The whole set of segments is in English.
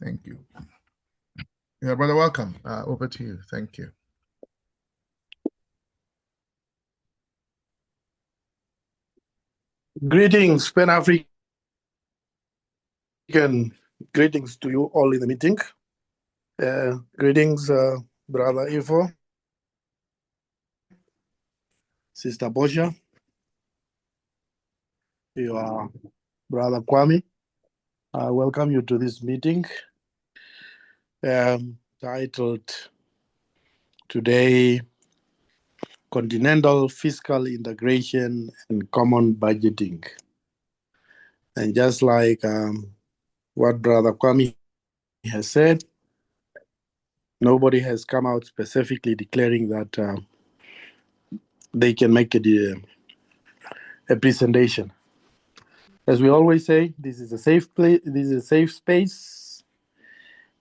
Thank you. Yeah, brother, welcome. Over to you. Thank you. Greetings, Pan-African. Greetings to you all in the meeting. Greetings, Brother Ivo, Sister Bosha, your Brother Kwame. I welcome you to this meeting titled today, Continental Fiscal Integration and Common Budgeting. And just like what Brother Kwame has said, nobody has come out specifically declaring that they can make a presentation. As we always say, this is a safe place. This is a safe space.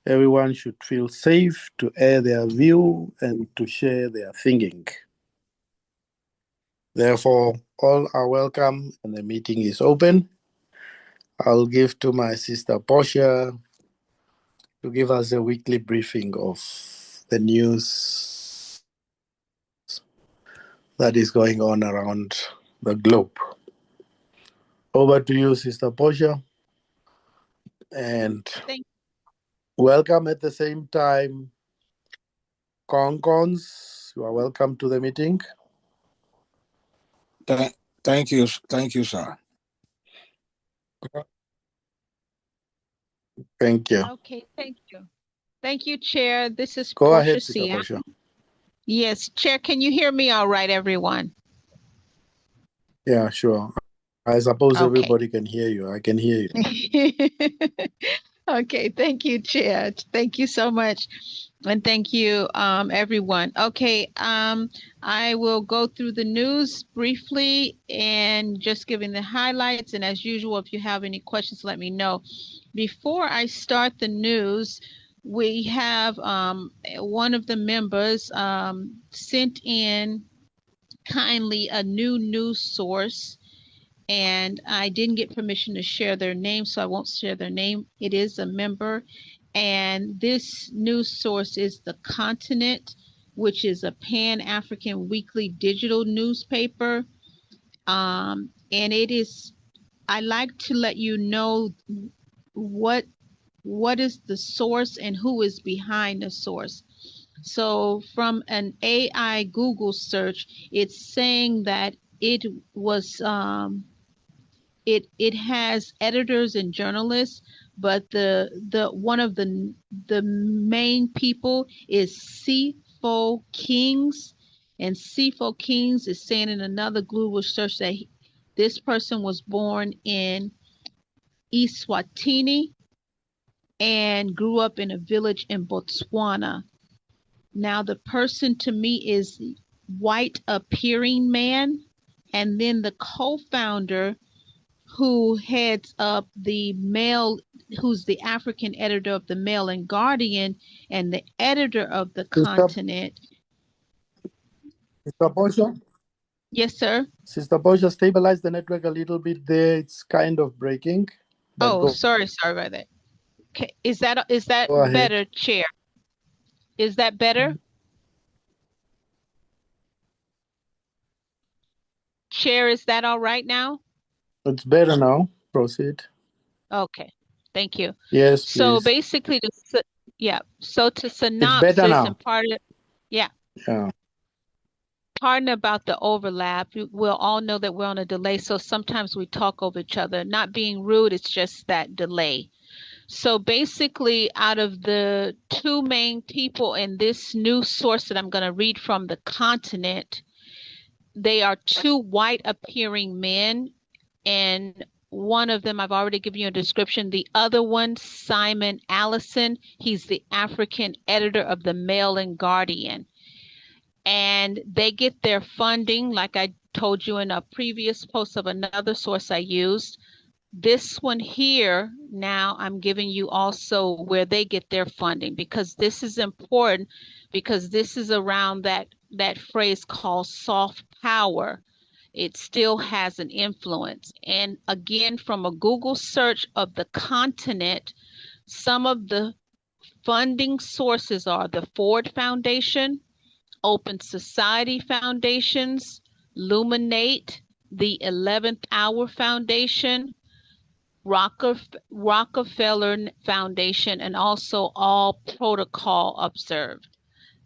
Everyone should feel safe to air their view and to share their thinking. Therefore, all are welcome and the meeting is open. I'll give to my sister Portia to give us a weekly briefing of the news that is going on around the globe. Over to you, Sister Portia. And welcome at the same time, Concons. You are welcome to the meeting. Thank you, sir. Thank you. Okay, thank you. Thank you, Chair. This is Go Portia ahead, Sister Portia. Yes, Chair, can you hear me all right, everyone? Yeah, sure. I suppose everybody can hear you. I can hear you. Okay, thank you, Chair. Thank you so much. And thank you, everyone. Okay, I will go through the news briefly and just giving the highlights. And as usual, if you have any questions, let me know. Before I start the news, we have one of the members sent in kindly a new news source, and I didn't get permission to share their name, so I won't share their name. It is a member, and this news source is The Continent, which is a Pan-African weekly digital newspaper. And it is, I like to let you know what is the source and who is behind the source. So from an AI Google search, it's saying that it was it has editors and journalists, but the one of the main people is Sifo Kings, and Sifo Kings is saying in another Google search that this person was born in Eswatini and grew up in a village in Botswana. Now the person to me is white appearing man, and then the co-founder who heads up the Mail, who's the African editor of the Mail and Guardian and the editor of the Continent. Sister Portia? Yes, sir. Sister Portia, stabilize the network a little bit there. It's kind of breaking. Oh, sorry about that. Okay. Is that better, Chair? Is that better? Chair, is that all right now? It's better now. Proceed. Okay. Thank you. Yes, so please. Basically, so to synopsis, it's better now. And part of, yeah. Pardon about the overlap. We'll all know that we're on a delay, so sometimes we talk over each other. Not being rude, it's just that delay. So basically, out of the two main people in this news source that I'm going to read from The Continent, they are two white appearing men, and one of them, I've already given you a description. The other one, Simon Allison, he's the African editor of the Mail and Guardian. And they get their funding, like I told you in a previous post of another source I used. This one here, now I'm giving you also where they get their funding, because this is important, because this is around that phrase called soft power. It still has an influence. And again, from a Google search of The Continent, Some of the funding sources are the Ford Foundation, Open Society Foundations, Luminate, the 11th Hour Foundation, Rockefeller Foundation, and also All Protocol Observed.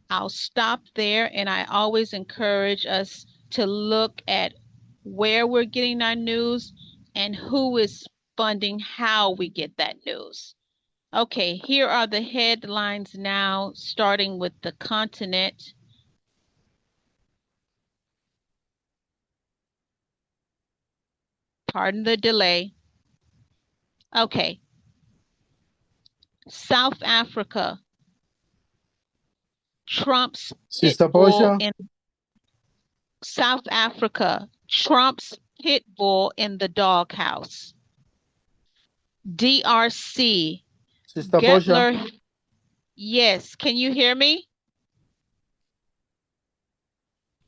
I'll stop there, and I always encourage us to look at where we're getting our news and who is funding how we get that news. Okay, here are the headlines now, starting with the continent. Pardon the delay. Okay. South Africa. Trump's pit Sister bull Portia, in South Africa. Trump's pit bull in the doghouse. DRC. Sister Portia, Gettler. Yes, can you hear me?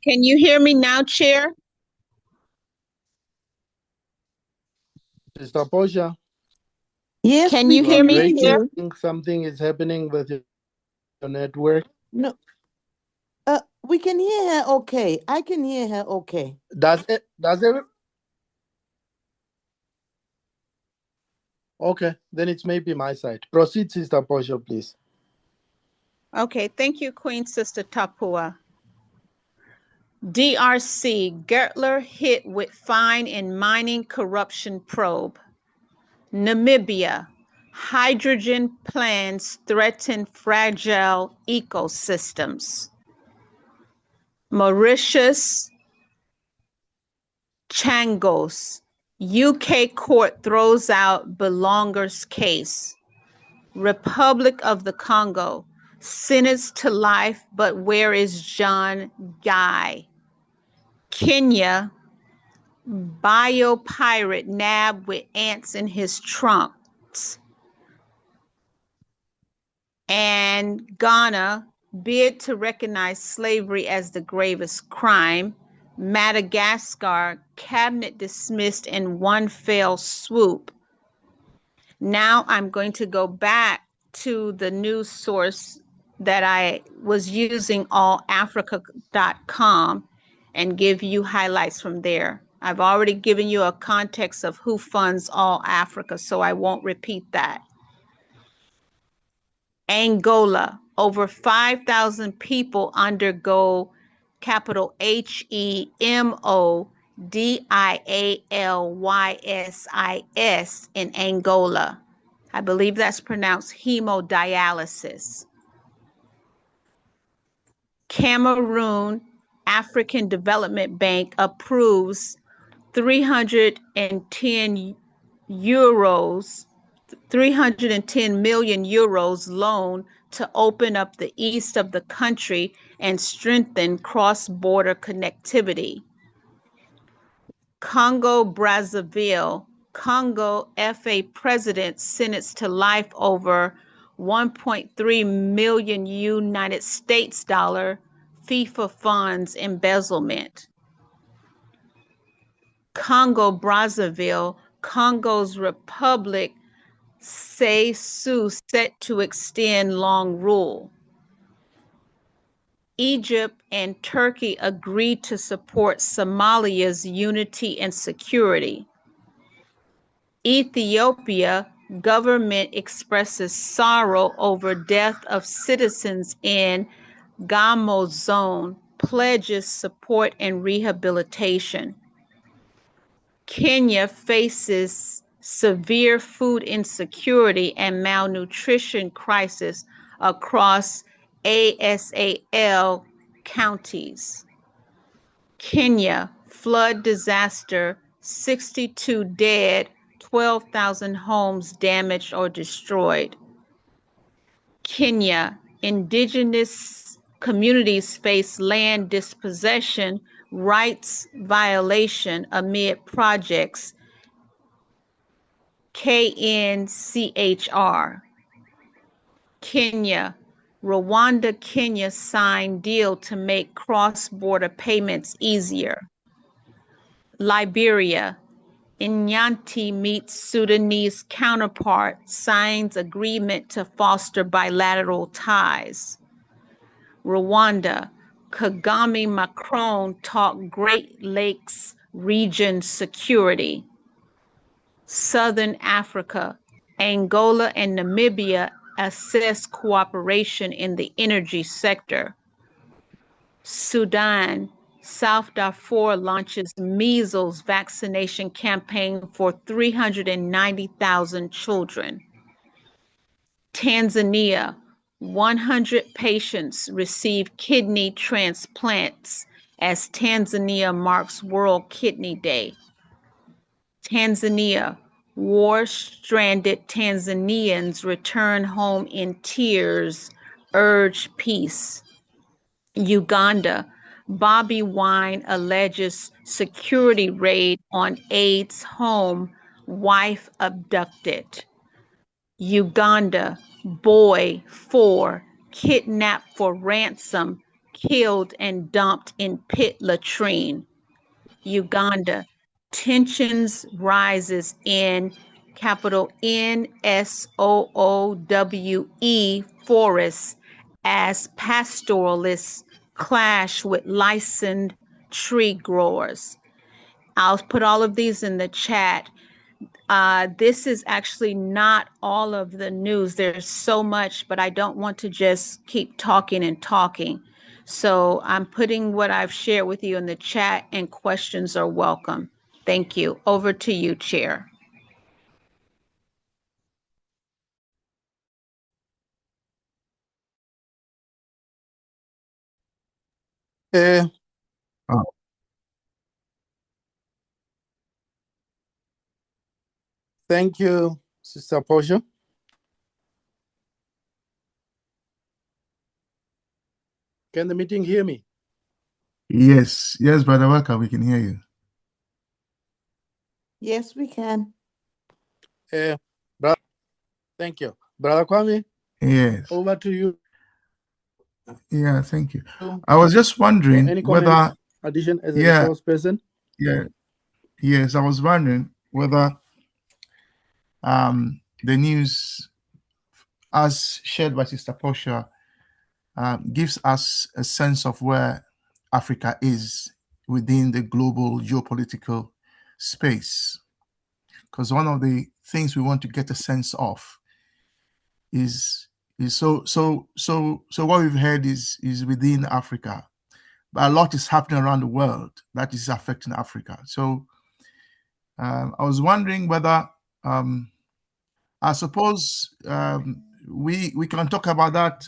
Can you hear me now, Chair? Sister Portia, Yes, Can we you you are hear can me, hear Chair? you. breaking. Something is happening with your network. No, we can hear her okay. I can hear her okay. Does it? Okay, then it's maybe my side. Proceed, Sister Portia, please. Okay, thank you, Queen Sister Tapua. DRC, Gertler hit with fine in mining corruption probe. Namibia, hydrogen plans threaten fragile ecosystems. Mauritius, Changos, UK court throws out Belonger's case. Republic of the Congo, sentenced to life, but where is John Guy? Kenya, biopirate nabbed with ants in his trunks. And Ghana, bid to recognize slavery as the gravest crime. Madagascar, cabinet dismissed in one fell swoop. Now I'm going to go back to the news source that I was using, allafrica.com, and give you highlights from there. I've already given you a context of who funds All Africa, so I won't repeat that. Angola, over 5,000 people undergo capital HEMODIALYSIS in Angola. I believe that's pronounced hemodialysis. Cameroon African Development Bank approves 310 million euros loan to open up the east of the country and strengthen cross-border connectivity. Congo Brazzaville, Congo FA president sentenced to life over 1.3 million United States dollar FIFA funds embezzlement. Congo Brazzaville, Congo's Republic Seychelles set to extend long rule. Egypt and Turkey agreed to support Somalia's unity and security. Ethiopia government expresses sorrow over death of citizens in Gamo zone, pledges support and rehabilitation. Kenya faces severe food insecurity and malnutrition crisis across ASAL counties. Kenya, flood disaster, 62 dead, 12,000 homes damaged or destroyed. Kenya, indigenous communities face land dispossession, rights violation amid projects. KNCHR. Kenya, Rwanda-Kenya signed deal to make cross-border payments easier. Liberia, Inyanti meets Sudanese counterpart, signs agreement to foster bilateral ties. Rwanda, Kagame Macron talk Great Lakes region security. Southern Africa, Angola and Namibia assess cooperation in the energy sector. Sudan, South Darfur launches measles vaccination campaign for 390,000 children. Tanzania, 100 patients receive kidney transplants as Tanzania marks World Kidney Day. Tanzania, war-stranded Tanzanians return home in tears, urge peace. Uganda, Bobby Wine alleges security raid on aide's home, wife abducted. Uganda, boy 4, kidnapped for ransom, killed and dumped in pit latrine. Uganda, tensions rises in capital NSOOWE forests as pastoralists clash with licensed tree growers. I'll put all of these in the chat. This is actually not all of the news. There's so much, but I don't want to just keep talking and talking. So I'm putting what I've shared with you in the chat, and questions are welcome. Thank you. Over to you, Chair. Oh, Thank you, Sister Portia. Can the meeting hear me? yes, yes, Brother Welcome, we can hear you. Yes, we can. Brother, thank you. Brother Kwame, Yes, over to you. yeah, thank you. I was just For wondering any whether, comments, addition as a yeah, resource person? yeah, yes, I was wondering whether the news, as shared by Sister Portia, gives us a sense of where Africa is within the global geopolitical space. Because one of the things we want to get a sense of is what we've heard is within Africa, but a lot is happening around the world that is affecting Africa. So I was wondering whether I suppose we can talk about that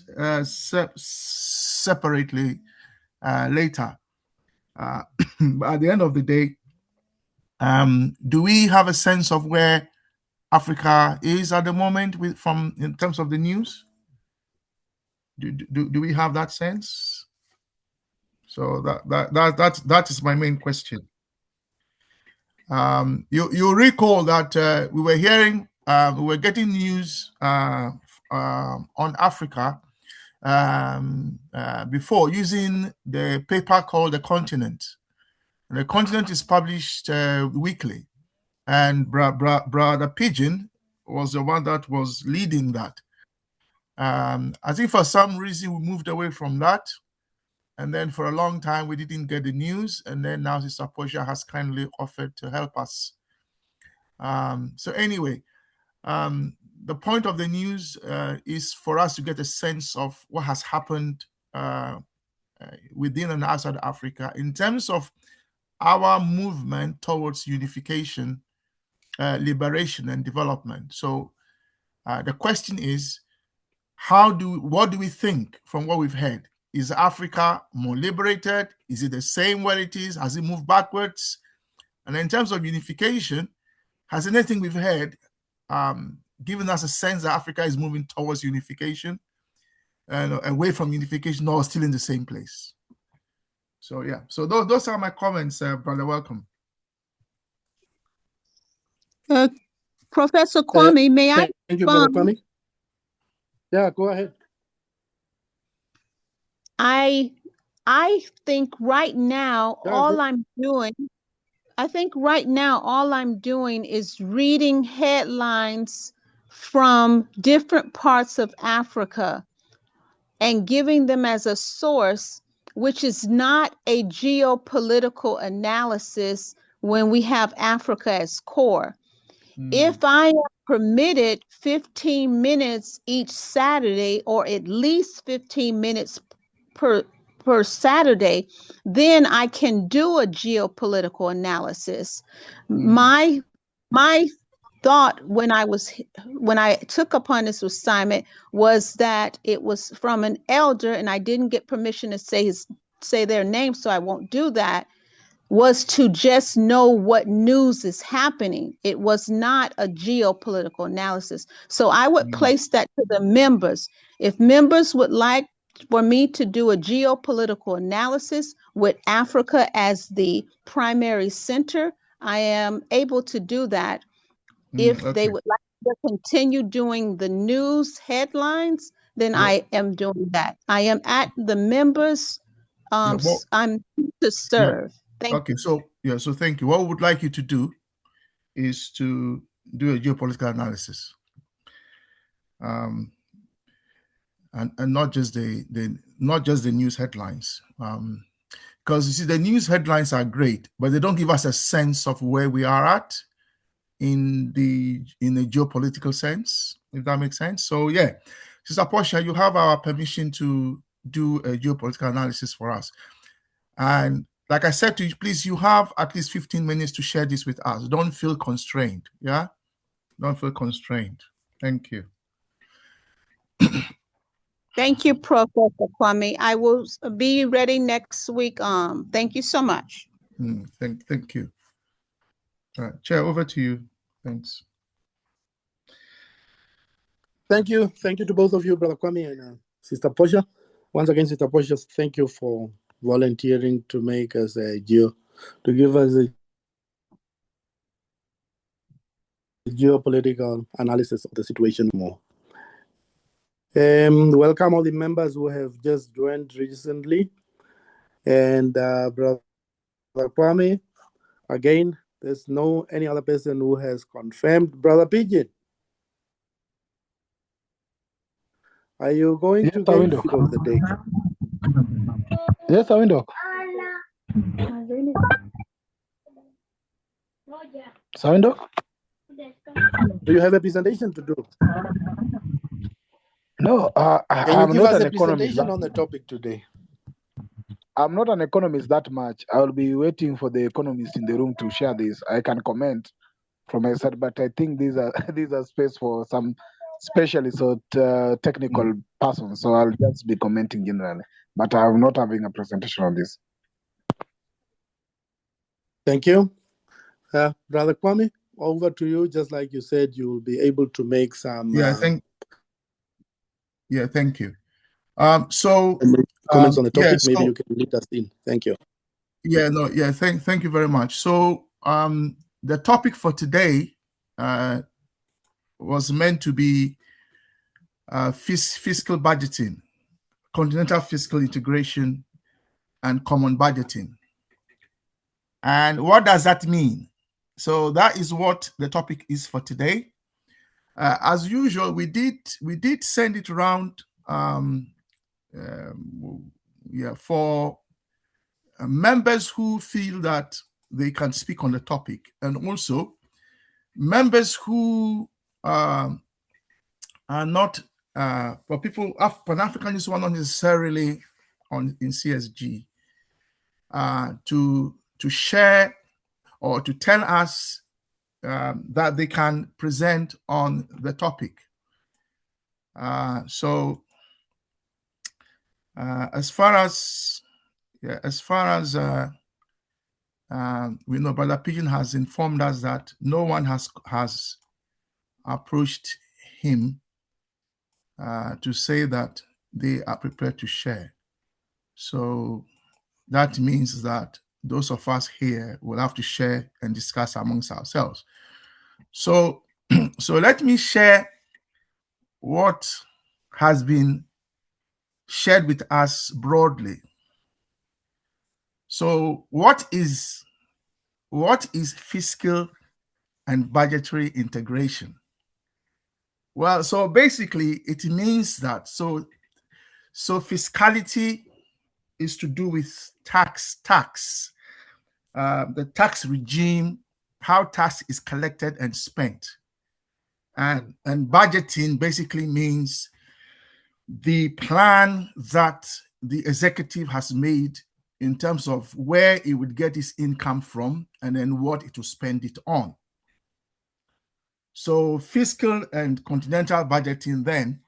separately later. But at the end of the day, do we have a sense of where Africa is at the moment in terms of the news? Do we have that sense? So that is my main question. You recall that we were hearing, we were getting news on Africa before using the paper called the Continent. And the Continent is published weekly, and Brother Pigeon was the one that was leading that. I think for some reason we moved away from that, and then for a long time we didn't get the news, and then now Sister Portia has kindly offered to help us. So anyway, the point of the news is for us to get a sense of what has happened within and outside Africa in terms of our movement towards unification, liberation, and development. So the question is, what do we think from what we've heard? Is Africa more liberated? Is it the same where it is? Has it moved backwards? And in terms of unification, has anything we've heard given us a sense that Africa is moving towards unification and away from unification, or still in the same place? So yeah, so those are my comments, Brother Welcome. Professor Kwame, may I? Thank you, Brother Kwame. Yeah, go ahead. I think right now all I'm doing, right now all I'm doing is reading headlines from different parts of Africa and giving them as a source, which is not a geopolitical analysis when we have Africa as core. If I am permitted 15 minutes each Saturday, or at least 15 minutes per Saturday, then I can do a geopolitical analysis. My thought when I took upon this assignment was that it was from an elder, and I didn't get permission to say their name, so I won't do that, was to just know what news is happening. It was not a geopolitical analysis. So I would place that to the members. If members would like for me to do a geopolitical analysis with Africa as the primary center, I am able to do that. If they would like to continue doing the news headlines, then I am doing that. I am at the members. I'm to serve. Thank you. So thank you. What we would like you to do is to do a geopolitical analysis, and not just the news headlines, because you see the news headlines are great, but they don't give us a sense of where we are at in a geopolitical sense, if that makes sense. So yeah, Sister Portia, you have our permission to do a geopolitical analysis for us. And like I said to you, please, you have at least 15 minutes to share this with us. Don't feel constrained. Yeah? Don't feel constrained. Thank you. Thank you, Professor Kwame. I will be ready next week. Thank you so much. Thank you. All right, Chair, over to you. Thanks. Thank you. Thank you to both of you, Brother Kwame and Sister Portia. Once again, Sister Portia, thank you for volunteering to make us to give us a geopolitical analysis of the situation more. Welcome all the members who have just joined recently. And Brother Kwame, again, there's no any other person who has confirmed. Brother Pigeon, are you going to get the feed of the day? Yes, Sawindo. Sawindo? Do you have a presentation to do? No, Can you I'm give not us an a economist. presentation on the topic today? I'm not an economist that much. I will be waiting for the economists in the room to share this. I can comment from my side, but I think these are space for some specialists or technical persons. So I'll just be commenting generally, but I'm not having a presentation on this. Thank you. Brother Kwame, over to you. Just like you said, you will be able to make some... thank you. So comments on the topic, maybe you can lead us in. Thank you. Thank you very much. So the topic for today was meant to be fiscal budgeting, continental fiscal integration, and common budgeting. And what does that mean? So that is what the topic is for today. As usual, we did send it around for members who feel that they can speak on the topic, and also members who are not, for people, Pan-Africanists who are not necessarily in CSG, to share or to tell us that they can present on the topic. As far as we know, Brother Pigeon has informed us that no one has approached him to say that they are prepared to share. So that means that those of us here will have to share and discuss amongst ourselves. So, let me share what has been shared with us broadly. So what is what is fiscal and budgetary integration? Well, so basically it means that so fiscality is to do with tax, the tax regime, how tax is collected and spent. And budgeting basically means the plan that the executive has made in terms of where it would get its income from and then what it will spend it on. So fiscal and continental budgeting then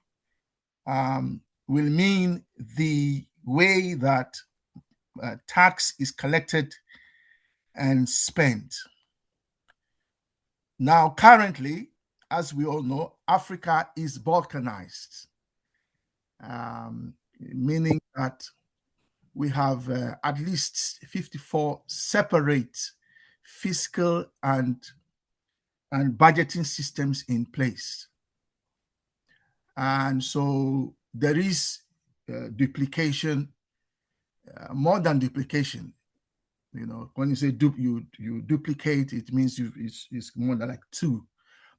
will mean the way that tax is collected and spent. Now, currently, as we all know, Africa is balkanized, meaning that we have at least 54 separate fiscal and budgeting systems in place. And so there is duplication, more than duplication. You know, when you say you duplicate, it means it's more than like 2.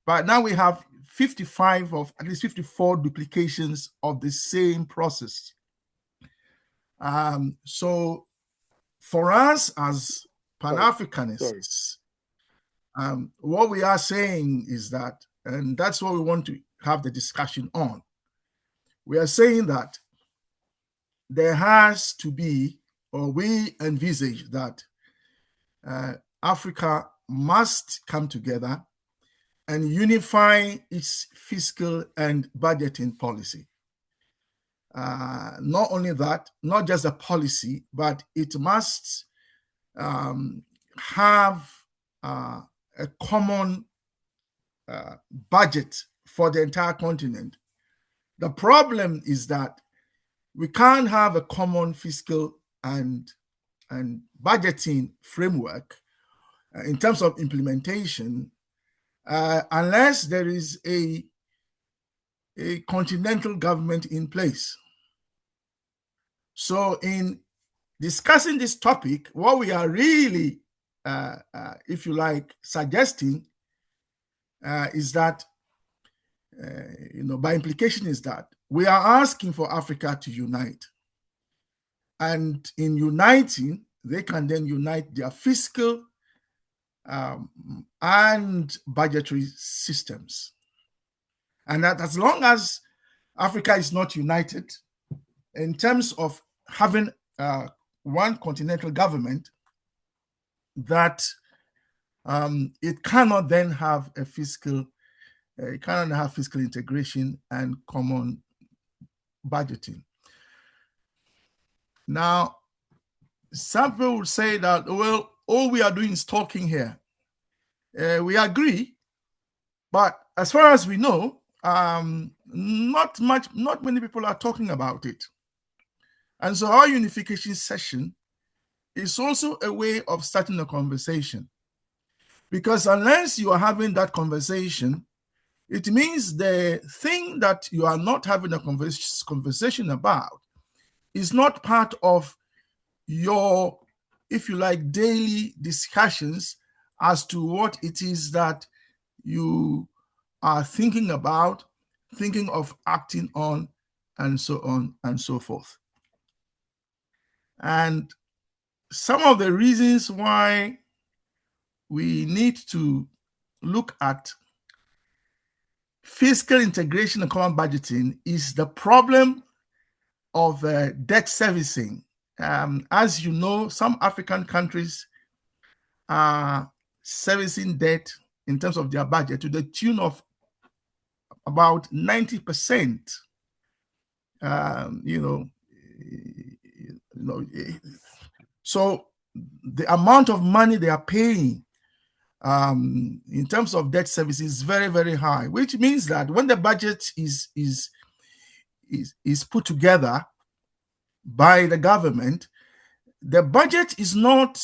But now we have 55 of at least 54 duplications of the same process. So for us as Pan-Africanists, what we are saying is that, and that's what we want to have the discussion on, we are saying that there has to be, or we envisage that Africa must come together and unify its fiscal and budgeting policy. Not only that, not just a policy, but it must have a common budget for the entire continent. The problem is that we can't have a common fiscal and budgeting framework in terms of implementation unless there is a continental government in place. So in discussing this topic, what we are really, if you like, suggesting is that, by implication is that we are asking for Africa to unite. And in uniting, they can then unite their fiscal and budgetary systems. And that as long as Africa is not united in terms of having one continental government, that it cannot then have a fiscal, it cannot have fiscal integration and common budgeting. Now, some people would say that, well, all we are doing is talking here. We agree, but as far as we know, not many people are talking about it. And so our unification session is also a way of starting a conversation. Because unless you are having that conversation, it means the thing that you are not having a conversation about is not part of your, if you like, daily discussions as to what it is that you are thinking about, thinking of acting on, and so on and so forth. And some of the reasons why we need to look at fiscal integration and common budgeting is the problem of debt servicing. As you know, some African countries are servicing debt in terms of their budget to the tune of about 90%. So the amount of money they are paying in terms of debt service is very, very high, which means that when the budget is put together by the government, the budget is not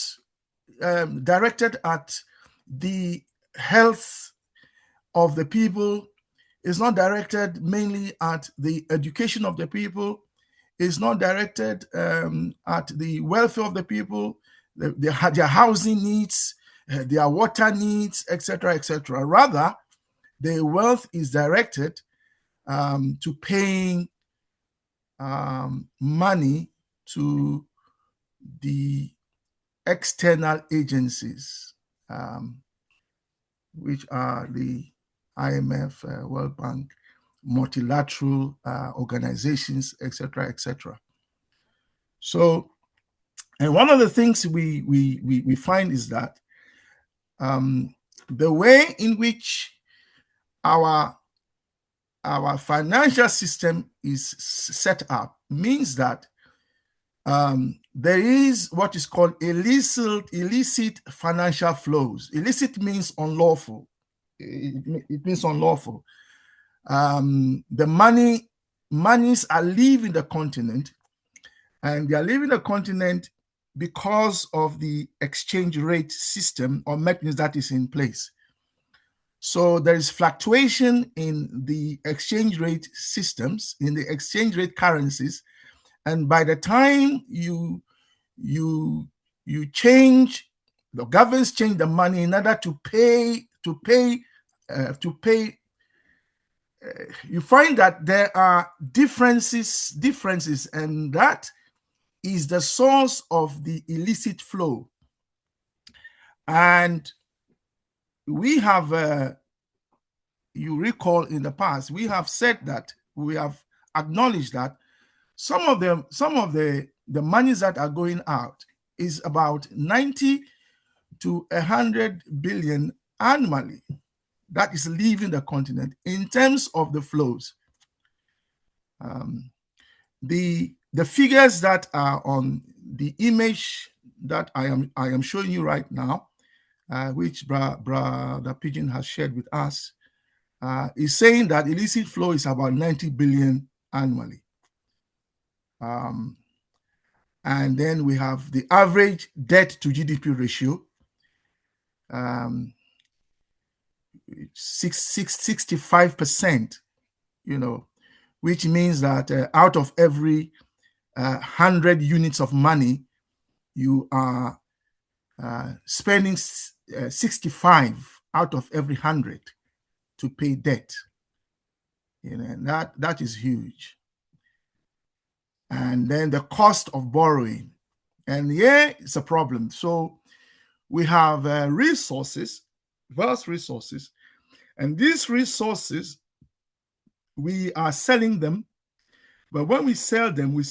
directed at the health of the people. It's not directed mainly at the education of the people. It's not directed at the welfare of the people, their housing needs, their water needs, etc., etc. Rather, the wealth is directed to paying money to the external agencies, which are the IMF, World Bank, multilateral organizations, etc., etc. So, and one of the things we find is that the way in which our financial system is set up means that there is what is called illicit financial flows. Illicit means unlawful. It means unlawful. The monies are leaving the continent, and they are leaving the continent because of the exchange rate system or mechanism that is in place. So there is fluctuation in the exchange rate systems, in the exchange rate currencies, and by the time you change, the governments change the money in order to pay. You find that there are differences, and that is the source of the illicit flow. And we have, you recall in the past, we have said that, we have acknowledged that some of the monies that are going out is about 90 to 100 billion annually that is leaving the continent in terms of the flows. The figures that are on the image that I am showing you right now, which Brother Pigeon has shared with us, is saying that illicit flow is about 90 billion annually. And then we have the average debt to GDP ratio, 65%, which means that out of every 100 units of money, you are spending 65 out of every 100 to pay debt. And that is huge. And then the cost of borrowing, and it's a problem. So we have resources, vast resources, and these resources, we are selling them, but when we sell them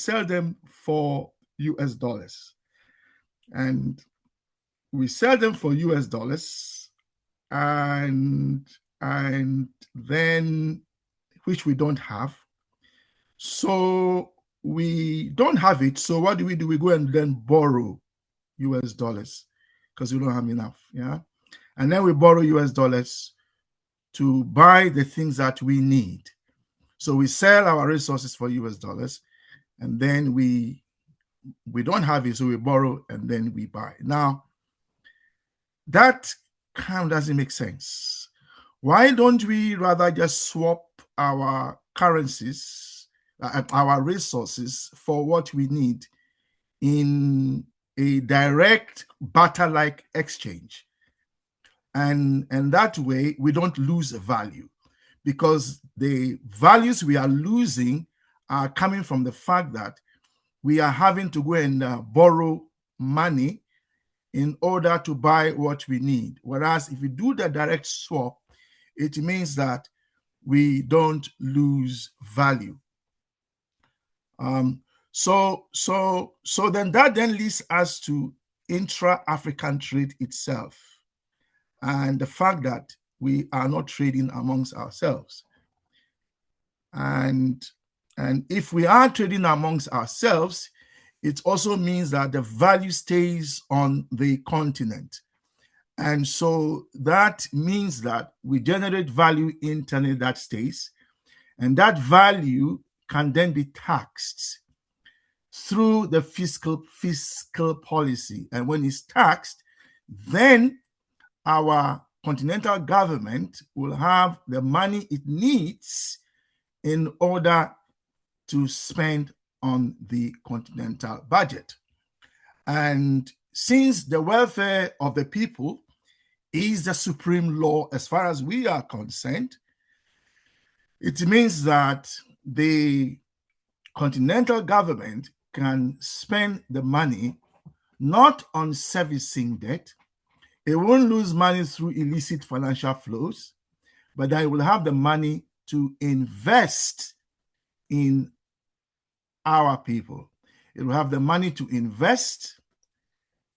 for US dollars. And we sell them for US dollars, and then, which we don't have. So we don't have it. So what do? We go and then borrow US dollars because we don't have enough. Yeah. And then we borrow US dollars to buy the things that we need. So we sell our resources for US dollars, and then we don't have it, so we borrow and then we buy. Now, that kind of doesn't make sense. Why don't we rather just swap our currencies, our resources for what we need in a direct barter-like exchange? And that way, we don't lose value, because the values we are losing are coming from the fact that we are having to go and borrow money in order to buy what we need. Whereas if we do the direct swap, it means that we don't lose value. So then that leads us to intra-African trade itself, and the fact that we are not trading amongst ourselves. And if we are trading amongst ourselves, it also means that the value stays on the continent. And so that means that we generate value internally that stays, and that value can then be taxed through the fiscal policy. And when it's taxed, then our continental government will have the money it needs in order to spend on the continental budget. And since the welfare of the people is the supreme law as far as we are concerned. It means that the continental government can spend the money not on servicing debt. It won't lose money through illicit financial flows, but they will have the money to invest in our people. It will have the money to invest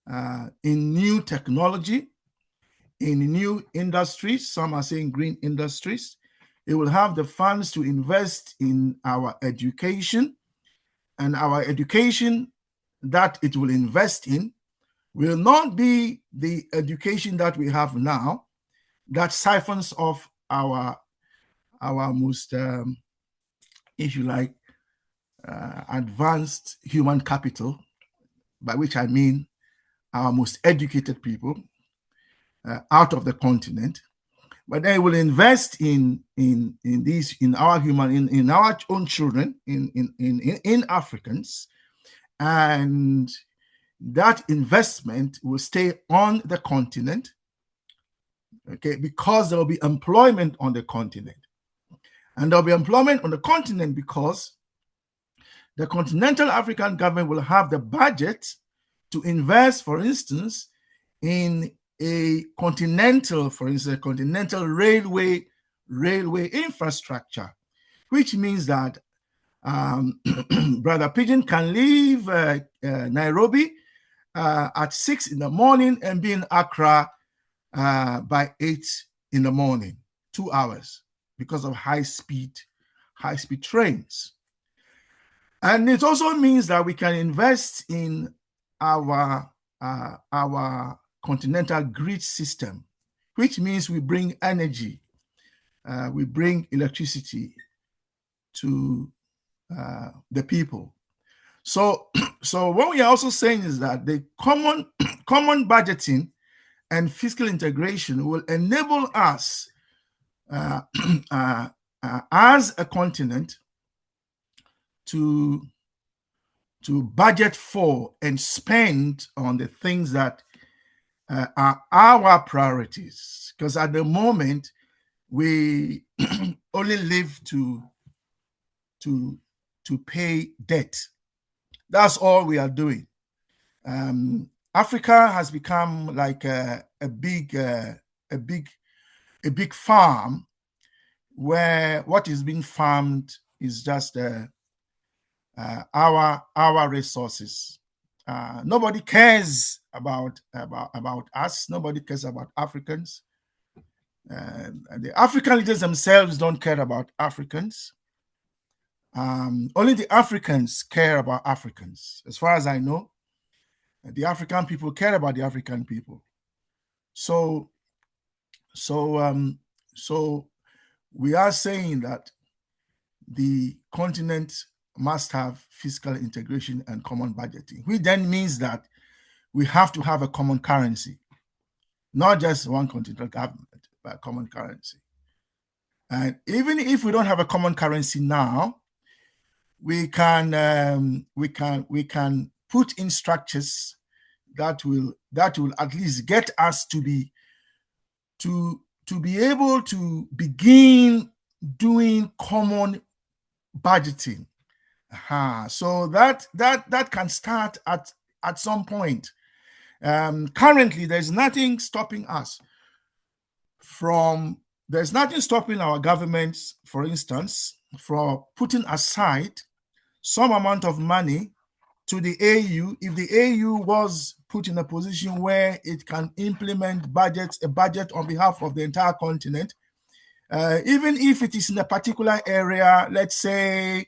in new technology, in new industries. Some are saying green industries. It will have the funds to invest in our education, and our education that it will invest in will not be the education that we have now that siphons off our most, if you like, advanced human capital, by which I mean our most educated people out of the continent. But they will invest in our own children, in Africans, and that investment will stay on the continent, okay, because there will be employment on the continent. And there will be employment on the continent because the continental African government will have the budget to invest, for instance, in a continental railway infrastructure, which means that Brother Pigeon can leave Nairobi at 6 in the morning and be in Accra by 8 in the morning, 2 hours, because of high-speed trains. And it also means that we can invest in our continental grid system, which means we bring energy, we bring electricity to the people. So what we are also saying is that the common budgeting and fiscal integration will enable us as a continent to budget for and spend on the things that are our priorities. Because at the moment, we only live to pay debt. That's all we are doing. Africa has become like a big farm where what is being farmed is just our resources. Nobody cares about us. Nobody cares about Africans. The African leaders themselves don't care about Africans. Only the Africans care about Africans. As far as I know, the African people care about the African people. So we are saying that the continent must have fiscal integration and common budgeting, which then means that we have to have a common currency, not just one continental government, but a common currency. And even if we don't have a common currency now, we can put in structures that will at least get us to be able to begin doing common budgeting. So that can start at some point. Currently, there's nothing stopping us there's nothing stopping our governments, for instance, from putting aside some amount of money to the AU if the AU was put in a position where it can implement a budget on behalf of the entire continent, even if it is in a particular area, let's say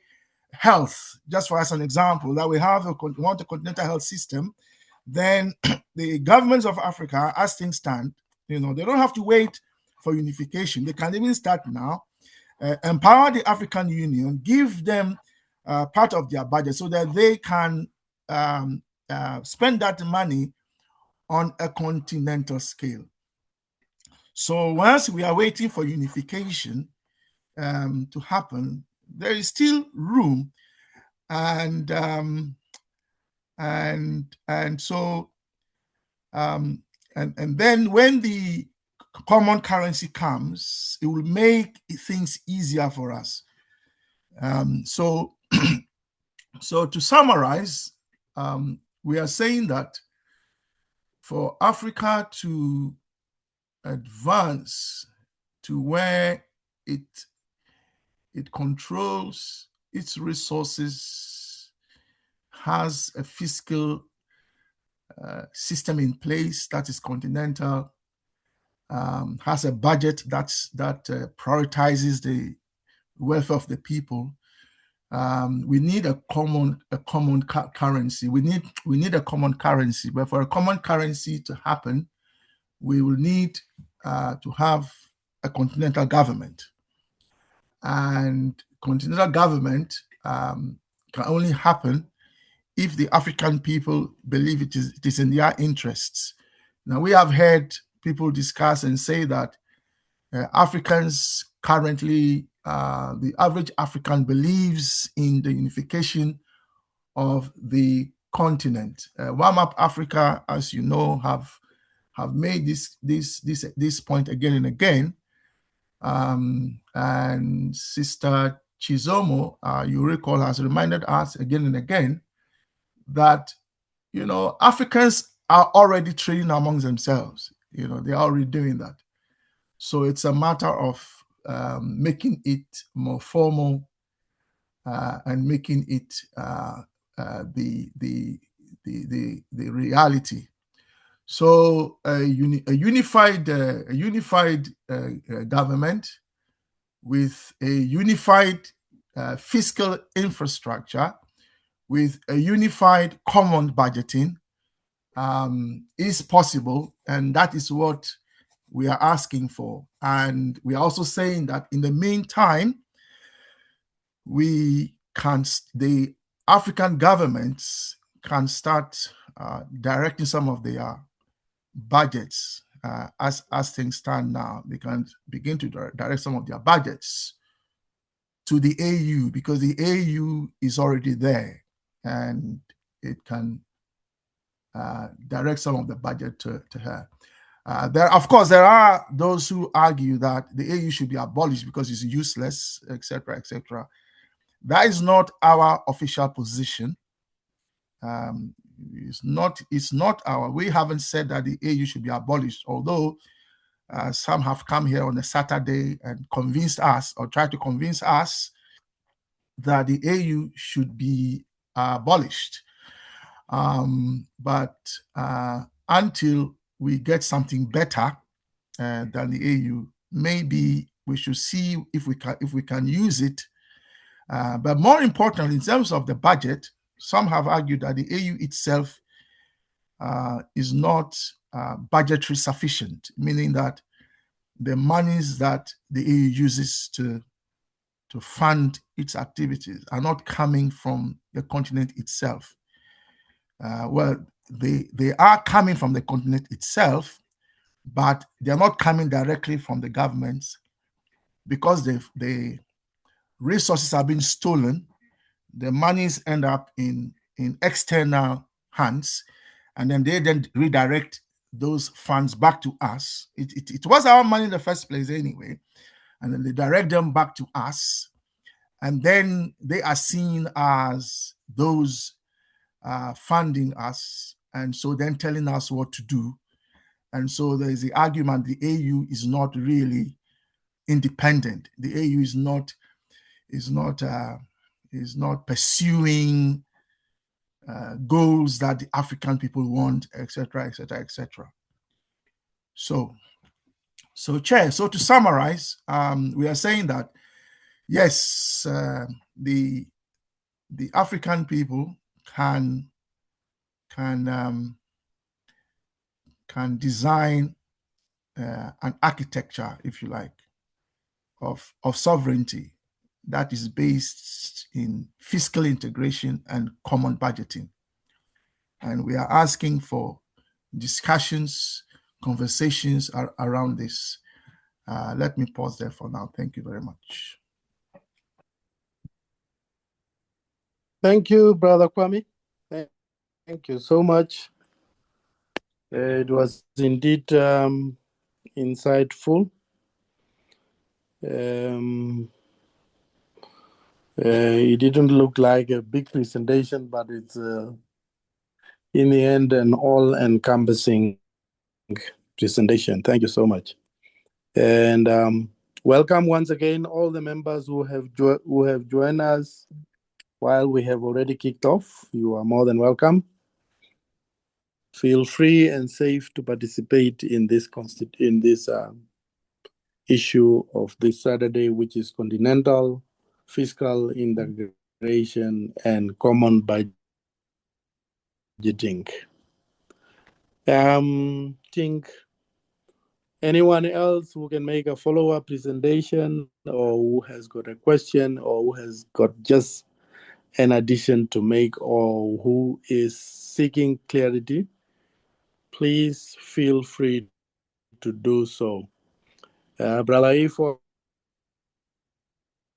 health, just for as an example, that we want a continental health system, then the governments of Africa, as things stand, they don't have to wait for unification. They can even start now, empower the African Union, give them part of their budget so that they can spend that money on a continental scale. So once we are waiting for unification to happen, there is still room, and then when the common currency comes, it will make things easier for us. So to summarize, we are saying that for Africa to advance to where it controls its resources, has a fiscal system in place that is continental, has a budget that prioritizes the welfare of the people. We need a common currency. We need a common currency. But for a common currency to happen, we will need to have a continental government. And continental government can only happen if the African people believe it is in their interests. Now, we have heard people discuss and say that Africans currently, the average African believes in the unification of the continent. Warm Up Africa, as you know, have made this point again and again. And Sister Chizomo, you recall, has reminded us again and again that, Africans are already trading amongst themselves. They're already doing that. So it's a matter of making it more formal and making it the reality. So a unified government with a unified fiscal infrastructure, with a unified common budgeting is possible, and that is what we are asking for. And we are also saying that in the meantime, the African governments can start directing some of their budgets as things stand now. They can begin to direct some of their budgets to the AU, because the AU is already there and it can direct some of the budget to her. There are those who argue that the AU should be abolished because it's useless, etc., etc. That is not our official position. It's not our. We haven't said that the AU should be abolished, although some have come here on a Saturday and convinced us, or tried to convince us, that the AU should be abolished. But until we get something better than the AU, maybe we should see if we can use it. But more importantly, in terms of the budget, some have argued that the AU itself is not budgetary sufficient, meaning that the monies that the AU uses to fund its activities are not coming from the continent itself. Well, they are coming from the continent itself, but they're not coming directly from the governments, because the resources are being stolen. The monies end up in external hands, and then they redirect those funds back to us. It was our money in the first place anyway, and then they direct them back to us, and then they are seen as those funding us, and so then telling us what to do. And so there is the argument the AU is not really independent. The AU is not pursuing goals that the African people want, etc., etc., etc. So Chair, so to summarize, we are saying that yes, the African people can design an architecture, if you like, of sovereignty that is based in fiscal integration and common budgeting. And we are asking for discussions, conversations around this. Let me pause there for now. Thank you very much. Thank you, Brother Kwame. Thank you so much. It was indeed insightful. It didn't look like a big presentation, but it's in the end an all-encompassing presentation. Thank you so much. And welcome once again all the members who have joined us while we have already kicked off. You are more than welcome. Feel free and safe to participate in this issue of this Saturday, which is Continental, fiscal integration, and common budgeting. Think anyone else who can make a follow-up presentation, or who has got a question, or who has got just an addition to make, or who is seeking clarity, please feel free to do so. Brother Ifo,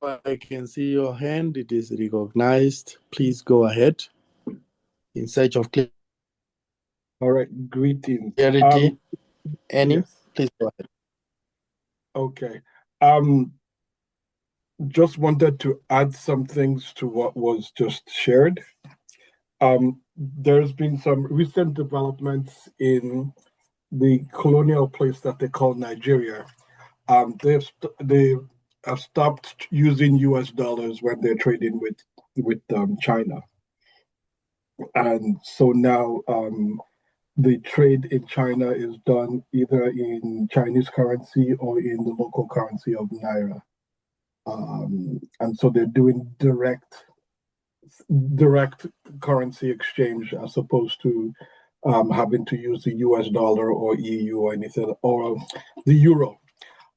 I can see your hand. It is recognized. Please go ahead in search of clarity. All right, greetings. Any? Yes. Please go ahead. Okay. Just wanted to add some things to what was just shared. There's been some recent developments in the colonial place that they call Nigeria. They have stopped using US dollars when they're trading with China. And so now the trade in China is done either in Chinese currency or in the local currency of Naira. And so they're doing direct currency exchange as opposed to having to use the US dollar or EU or anything, or the euro.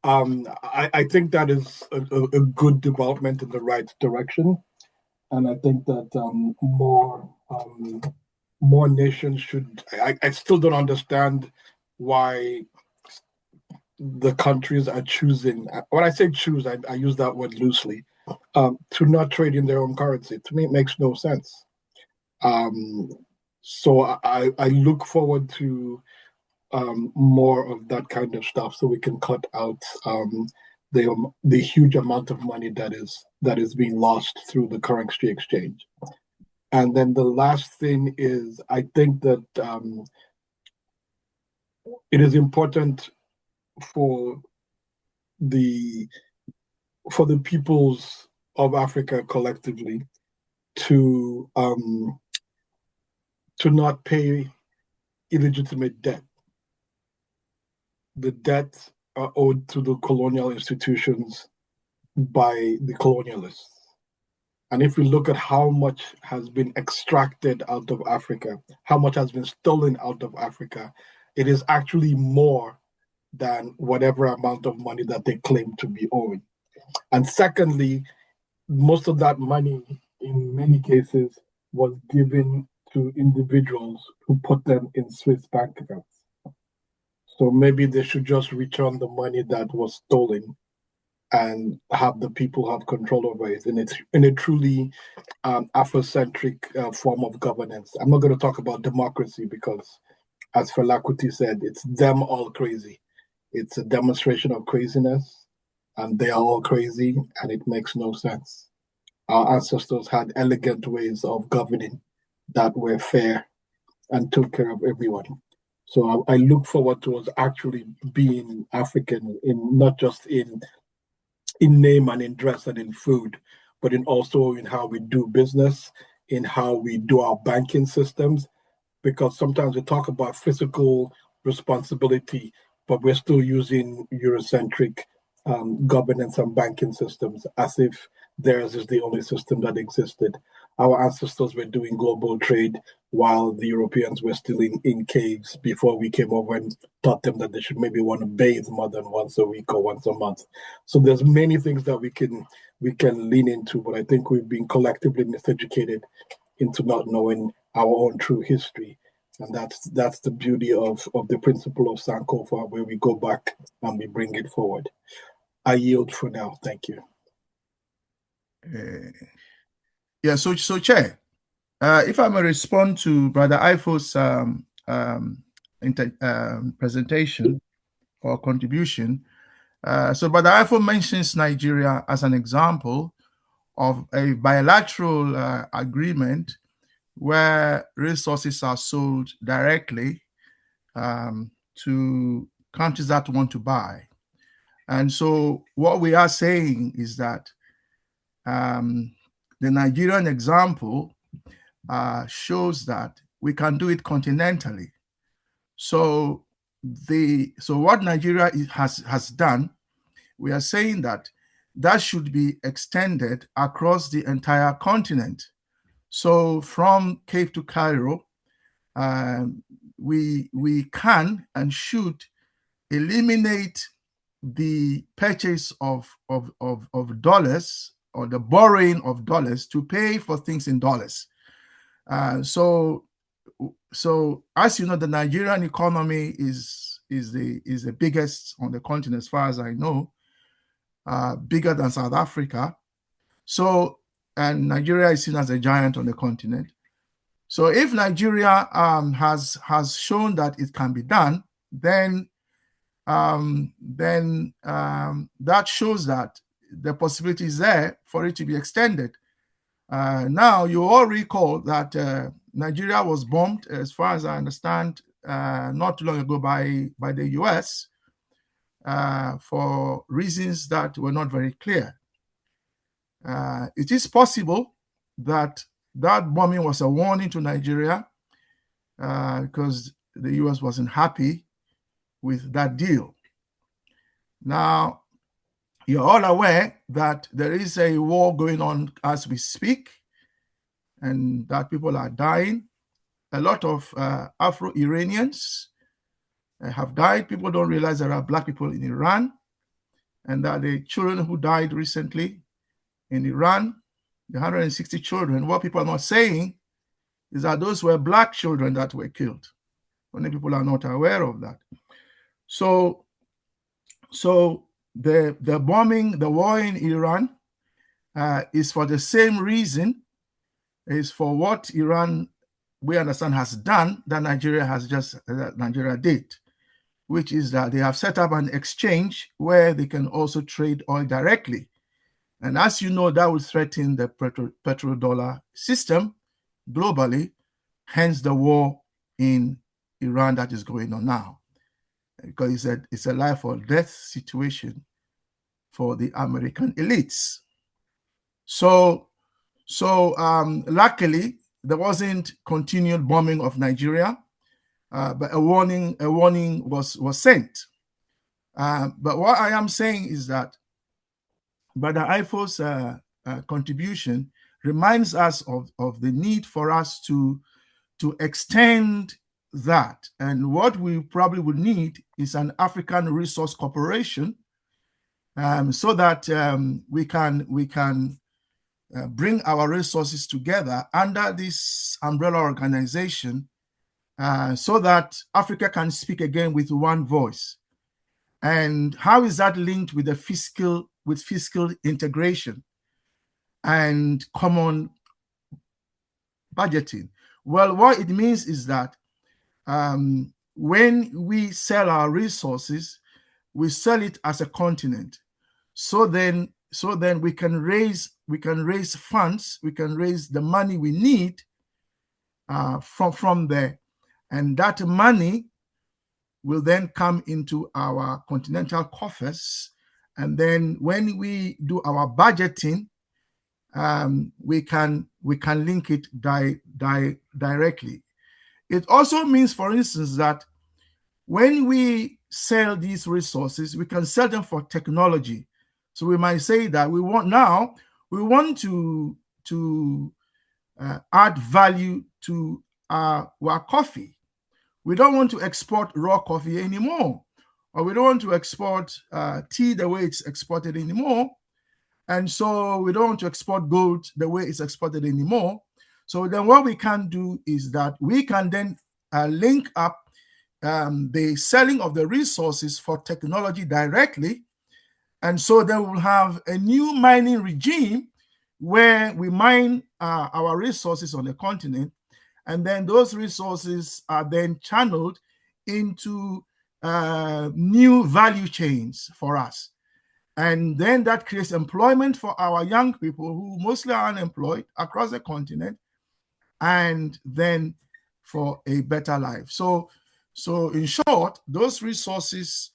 I think that is a good development in the right direction. And I think that more nations should. I still don't understand why the countries are choosing. When I say choose, I use that word loosely. To not trade in their own currency. To me, it makes no sense. So I look forward to more of that kind of stuff, so we can cut out the huge amount of money that is being lost through the currency exchange. And then the last thing is, I think that it is important for the peoples of Africa collectively to not pay illegitimate debt. The debts are owed to the colonial institutions by the colonialists. And if we look at how much has been extracted out of Africa, how much has been stolen out of Africa, it is actually more than whatever amount of money that they claim to be owing. And secondly, most of that money, in many cases, was given to individuals who put them in Swiss bank accounts. So maybe they should just return the money that was stolen and have the people have control over it in a truly Afrocentric form of governance. I'm not going to talk about democracy because, as Fela Kuti said, it's them all crazy. It's a demonstration of craziness, and they are all crazy, and it makes no sense. Our ancestors had elegant ways of governing that were fair and took care of everyone. So I look forward to us actually being African, in not just in name and in dress and in food, but also in how we do business, in how we do our banking systems. Because sometimes we talk about fiscal responsibility, but we're still using Eurocentric governance and banking systems as if theirs is the only system that existed. Our ancestors were doing global trade while the Europeans were still in caves before we came over and taught them that they should maybe want to bathe more than once a week or once a month. So there's many things that we can lean into, but I think we've been collectively miseducated into not knowing our own true history. And that's the beauty of the principle of Sankofa, where we go back and we bring it forward. I yield for now. Thank you. Yeah, so Chair, if I may respond to Brother Ifo's presentation, or contribution. So Brother Ifo mentions Nigeria as an example of a bilateral agreement where resources are sold directly to countries that want to buy. And so what we are saying is that the Nigerian example shows that we can do it continentally. So what Nigeria has done, we are saying that should be extended across the entire continent. So from Cape to Cairo, we can and should eliminate the purchase of dollars or the borrowing of dollars to pay for things in dollars. So as you know, the Nigerian economy is the biggest on the continent, as far as I know, bigger than South Africa. So, and Nigeria is seen as a giant on the continent. So if Nigeria has shown that it can be done, then that shows that the possibility is there for it to be extended. Now, you all recall that Nigeria was bombed, as far as I understand, not too long ago by the US for reasons that were not very clear. It is possible that bombing was a warning to Nigeria because the US wasn't happy with that deal. Now, you're all aware that there is a war going on as we speak, and that people are dying. A lot of Afro-Iranians have died. People don't realize there are Black people in Iran, and that the children who died recently in Iran, the 160 children, what people are not saying is that those were Black children that were killed. Many people are not aware of that. So the bombing, the war in Iran is for the same reason, is for what Iran, we understand, has done that Nigeria did, which is that they have set up an exchange where they can also trade oil directly. And as you know, that will threaten the petrodollar system globally, hence the war in Iran that is going on now. Because it's a life or death situation for the American elites. So luckily, there wasn't continued bombing of Nigeria, but a warning was sent. But what I am saying is that Brother Ifo's contribution reminds us of the need for us to extend that. And what we probably would need is an African Resource Corporation, so that we can bring our resources together under this umbrella organization, so that Africa can speak again with one voice. And how is that linked with fiscal integration and common budgeting? Well, what it means is that when we sell our resources, we sell it as a continent. So then we can raise funds, we can raise the money we need from there, and that money will then come into our continental coffers. And then when we do our budgeting, we can link it directly. It also means, for instance, that when we sell these resources, we can sell them for technology. So we might say that we want to add value to our coffee. We don't want to export raw coffee anymore, or we don't want to export tea the way it's exported anymore. And so we don't want to export gold the way it's exported anymore. So then what we can do is that we can then link up the selling of the resources for technology directly. And so then we'll have a new mining regime where we mine our resources on the continent, and then those resources are then channeled into new value chains for us. And then that creates employment for our young people who mostly are unemployed across the continent, and then for a better life. So in short, those resources,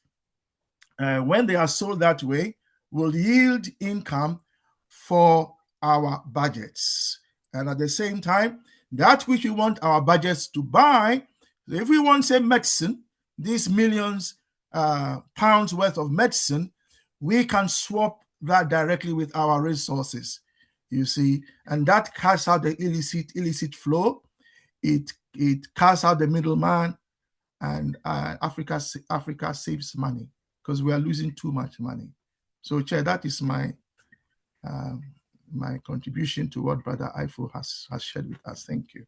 when they are sold that way, will yield income for our budgets. And at the same time, that which we want our budgets to buy, if we want, say, medicine, these millions pounds worth of medicine, we can swap that directly with our resources, you see, and that cuts out the illicit flow. It cuts out the middleman, and Africa saves money because we are losing too much money. So, Chair, that is my my contribution to what Brother Ifo has shared with us. Thank you.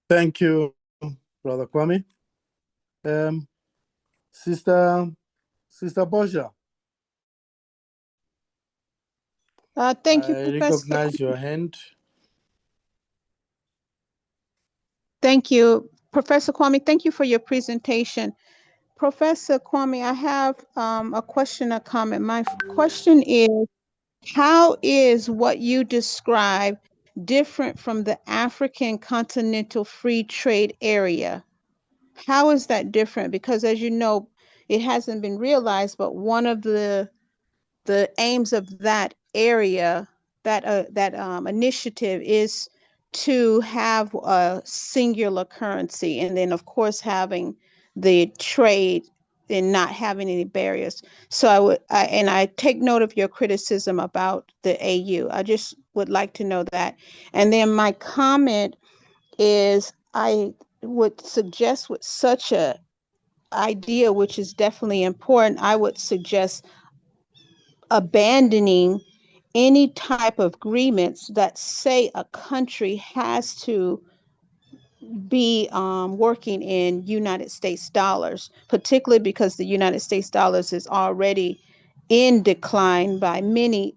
Thank you, Brother Kwame. Sister Bosha. Thank you, I Professor. recognize your hand. Thank you, Professor Kwame. Thank you for your presentation. Professor Kwame, I have a question or comment. My question is, how is what you describe different from the African Continental Free Trade Area? How is that different? Because as you know, it hasn't been realized, but one of the aims of that area, that initiative, is to have a singular currency, and then of course having the trade and not having any barriers. So I take note of your criticism about the AU. I just would like to know that. And then my comment is, I would suggest, with such a idea, which is definitely important, I would suggest abandoning any type of agreements that say a country has to be working in United States dollars, particularly because the United States dollars is already in decline by many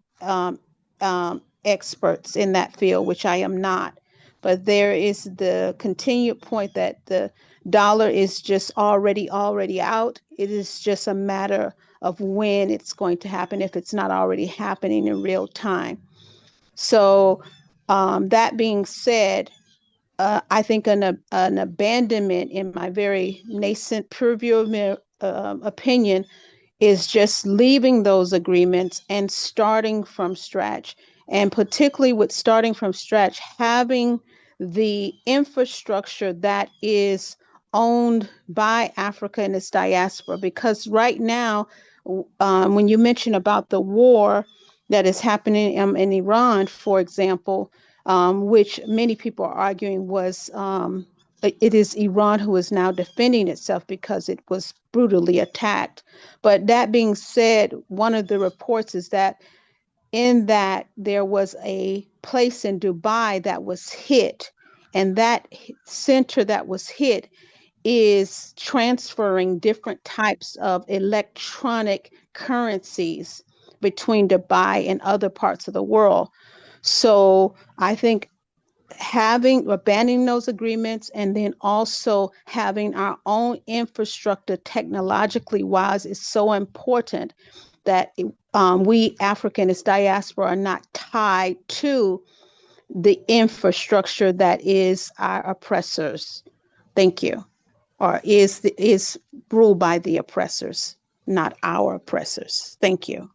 experts in that field, which I am not. But there is the continued point that the dollar is just already out. It is just a matter of when it's going to happen, if it's not already happening in real time. So that being said, I think an abandonment, in my very nascent purview opinion, is just leaving those agreements and starting from scratch. And particularly with starting from scratch, having the infrastructure that is owned by Africa and its diaspora. Because right now, when you mention about the war that is happening in Iran, for example, which many people are arguing was it is Iran who is now defending itself because it was brutally attacked. But that being said, one of the reports is that there was a place in Dubai that was hit, and that center that was hit is transferring different types of electronic currencies between Dubai and other parts of the world. So I think abandoning those agreements and then also having our own infrastructure technologically wise is so important, that we African as diaspora are not tied to the infrastructure that is our oppressors. Thank you. Or is ruled by the oppressors, not our oppressors. Thank you.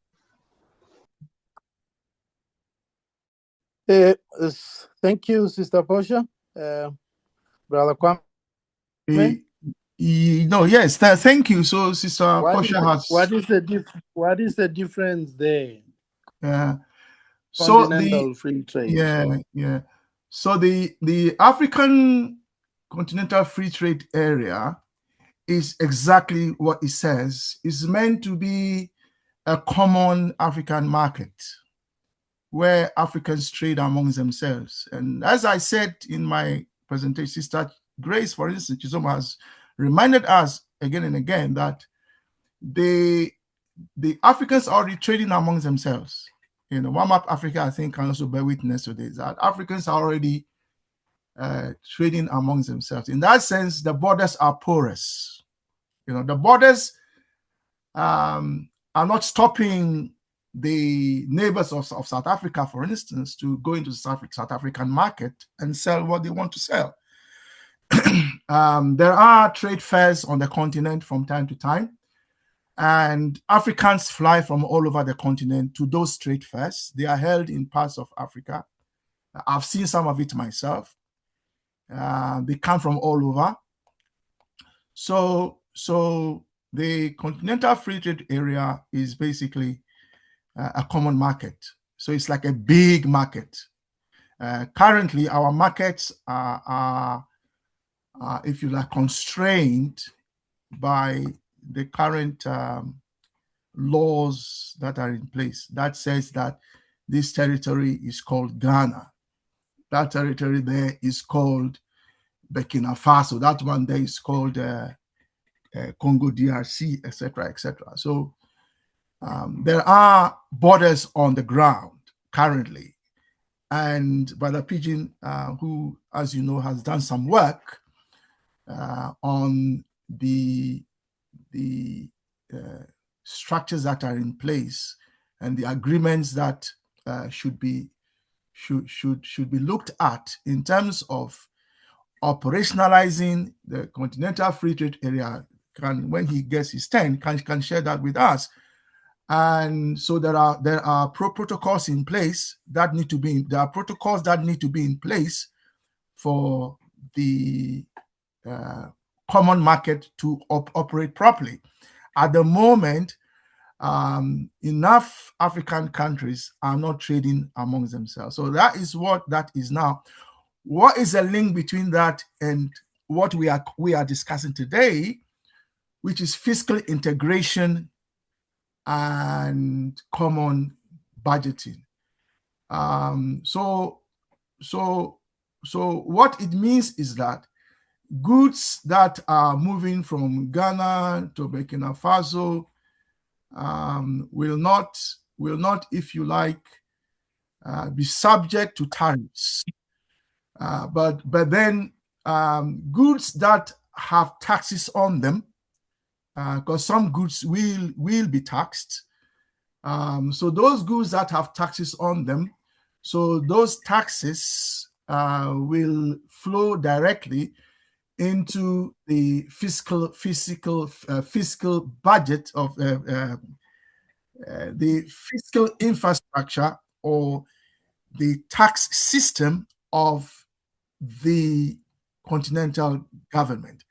Thank you, Sister Portia. Brother Kwame. Yes, thank you. So, Sister Portia has. What is the difference there? So Continental free trade. So the African Continental Free Trade Area is exactly what it says. It's meant to be a common African market where Africans trade amongst themselves. And as I said in my presentation, Sister Grace, for instance, Chisom, has reminded us again and again that the Africans are already trading amongst themselves. One Map Africa, I think, can also bear witness to this, that Africans are already trading amongst themselves. In that sense, the borders are porous. The borders are not stopping the neighbors of South Africa, for instance, to go into the South African market and sell what they want to sell. There are trade fairs on the continent from time to time, and Africans fly from all over the continent to those trade fairs. They are held in parts of Africa. I've seen some of it myself. They come from all over. So the Continental Free Trade Area is basically a common market. So it's like a big market. Currently, our markets are, if you like, constrained by the current laws that are in place that says that this territory is called Ghana. That territory there is called Burkina Faso. That one there is called Congo DRC, etc., etc. So there are borders on the ground currently. And Brother Pigeon, who, as you know, has done some work on the structures that are in place and the agreements that should be looked at in terms of operationalizing the Continental Free Trade Area. When he gets his turn, can share that with us. And so there are protocols in place that need to be. There are protocols that need to be in place for the common market to operate properly. At the moment, enough African countries are not trading amongst themselves. So that is what that is now. What is the link between that and what we are discussing today, which is fiscal integration and common budgeting? So what it means is that goods that are moving from Ghana to Burkina Faso will not, if you like, be subject to tariffs. But then goods that have taxes on them, because some goods will be taxed. So those goods that have taxes on them, so those taxes will flow directly into the fiscal budget of the fiscal infrastructure or the tax system of the continental government.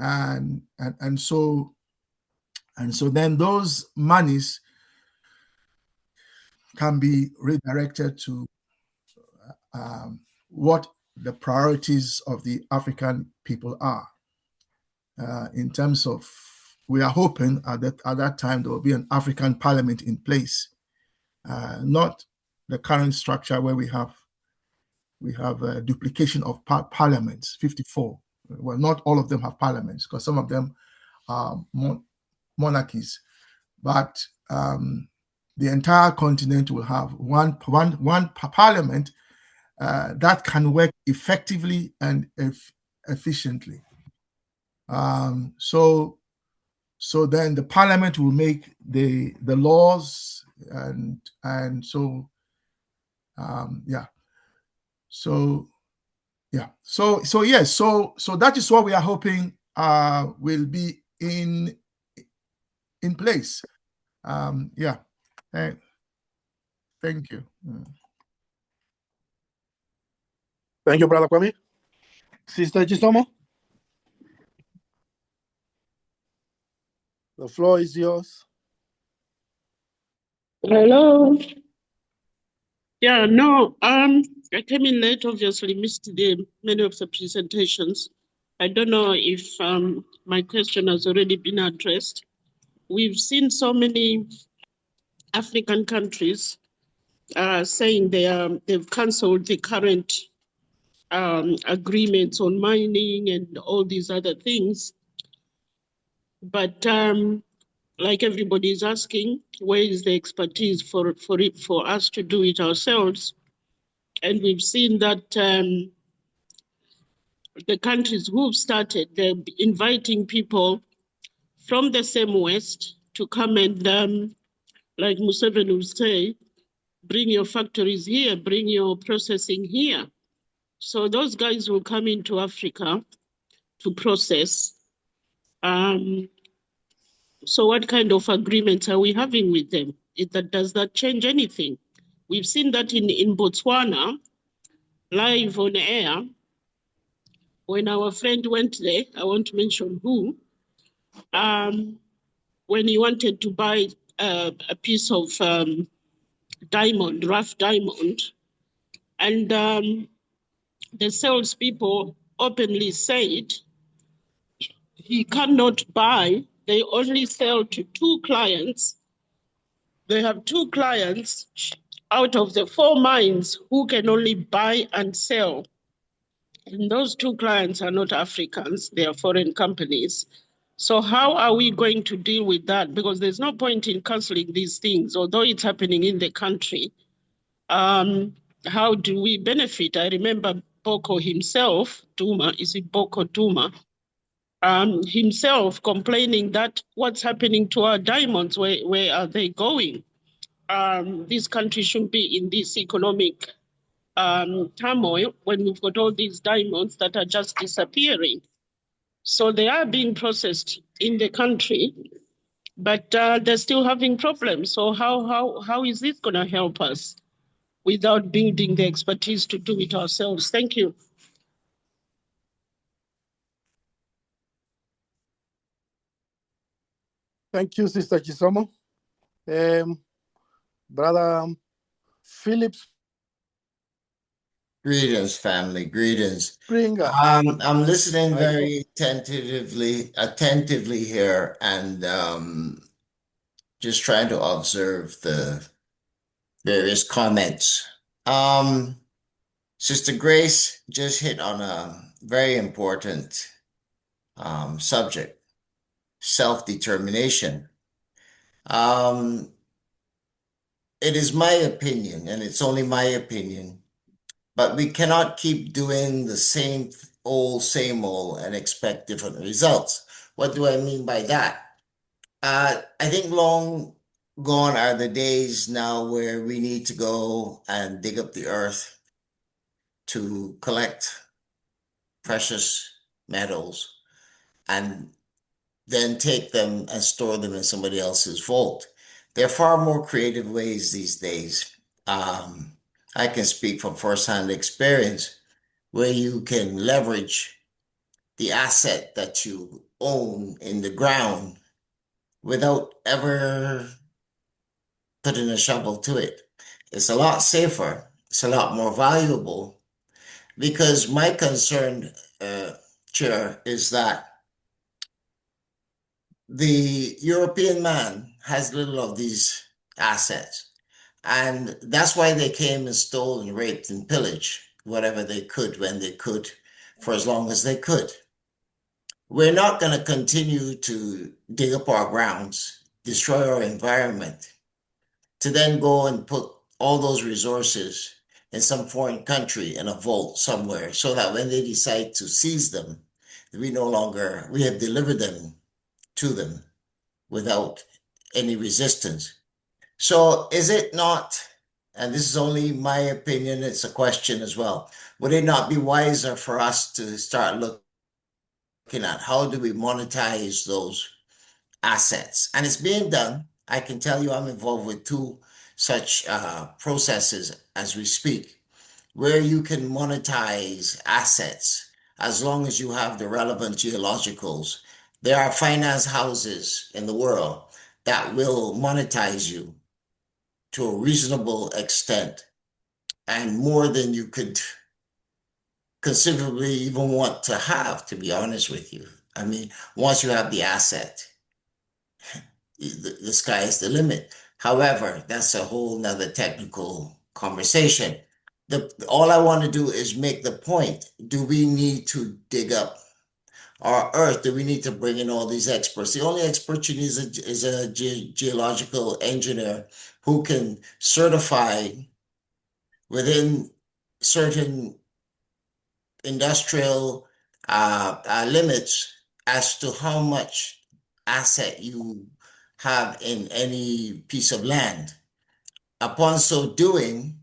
And so then those monies can be redirected to what the priorities of the African people are. In terms of, we are hoping at that time there will be an African parliament in place, not the current structure where we have a duplication of parliaments, 54. Well, not all of them have parliaments because some of them are monarchies, but the entire continent will have one parliament that can work effectively and efficiently. So then the parliament will make the laws and so yeah. So yeah. So yes. So that is what we are hoping will be in place. Yeah. Thank you. Thank you, Brother Kwame. Sister Chisomo, the floor is yours. Hello. Yeah, no, I came in late, obviously missed many of the presentations. I don't know if my question has already been addressed. We've seen so many African countries saying they've cancelled the current agreements on mining and all these other things. But like everybody is asking, where is the expertise for us to do it ourselves? And we've seen that the countries who've started, they're inviting people from the same West to come and, like Museveni would say, bring your factories here, bring your processing here. So those guys will come into Africa to process. So what kind of agreements are we having with them? Does that change anything? We've seen that in Botswana, live on air, when our friend went there, I won't mention who, when he wanted to buy a piece of diamond, rough diamond, and the salespeople openly said he cannot buy. They only sell to 2 clients. They have 2 clients out of the 4 mines who can only buy and sell. And those 2 clients are not Africans, they are foreign companies. So how are we going to deal with that? Because there's no point in canceling these things, although it's happening in the country. How do we benefit? I remember Boko himself, Duma, is it Boko Duma? Himself complaining that what's happening to our diamonds, where are they going? This country shouldn't be in this economic turmoil when we've got all these diamonds that are just disappearing. So they are being processed in the country, but they're still having problems. So how is this going to help us without building the expertise to do it ourselves? Thank you. Thank you, Sister Chisomo. Brother Phillips. Greetings, family. Greetings. Springer. I'm listening very attentively here, and just trying to observe the various comments. Sister Grace just hit on a very important subject, self-determination. It is my opinion, and it's only my opinion, but we cannot keep doing the same old and expect different results. What do I mean by that? I think long gone are the days now where we need to go and dig up the earth to collect precious metals and then take them and store them in somebody else's vault. There are far more creative ways these days. I can speak from firsthand experience where you can leverage the asset that you own in the ground without ever putting a shovel to it. It's a lot safer. It's a lot more valuable because my concern, Chair, is that the European man has little of these assets. And that's why they came and stole and raped and pillaged whatever they could when they could for as long as they could. We're not going to continue to dig up our grounds, destroy our environment, to then go and put all those resources in some foreign country in a vault somewhere so that when they decide to seize them, we have delivered them to them without any resistance. So is it not, and this is only my opinion, it's a question as well, would it not be wiser for us to start looking at how do we monetize those assets? And it's being done. I can tell you I'm involved with 2 such processes as we speak, where you can monetize assets as long as you have the relevant geologicals. There are finance houses in the world that will monetize you to a reasonable extent and more than you could conceivably even want to have, to be honest with you. I mean, once you have the asset, the sky is the limit. However, that's a whole nother technical conversation. All I want to do is make the point. Do we need to dig up our earth? Do we need to bring in all these experts? The only expert you need is a geological engineer who can certify within certain industrial limits as to how much asset you have in any piece of land. Upon so doing,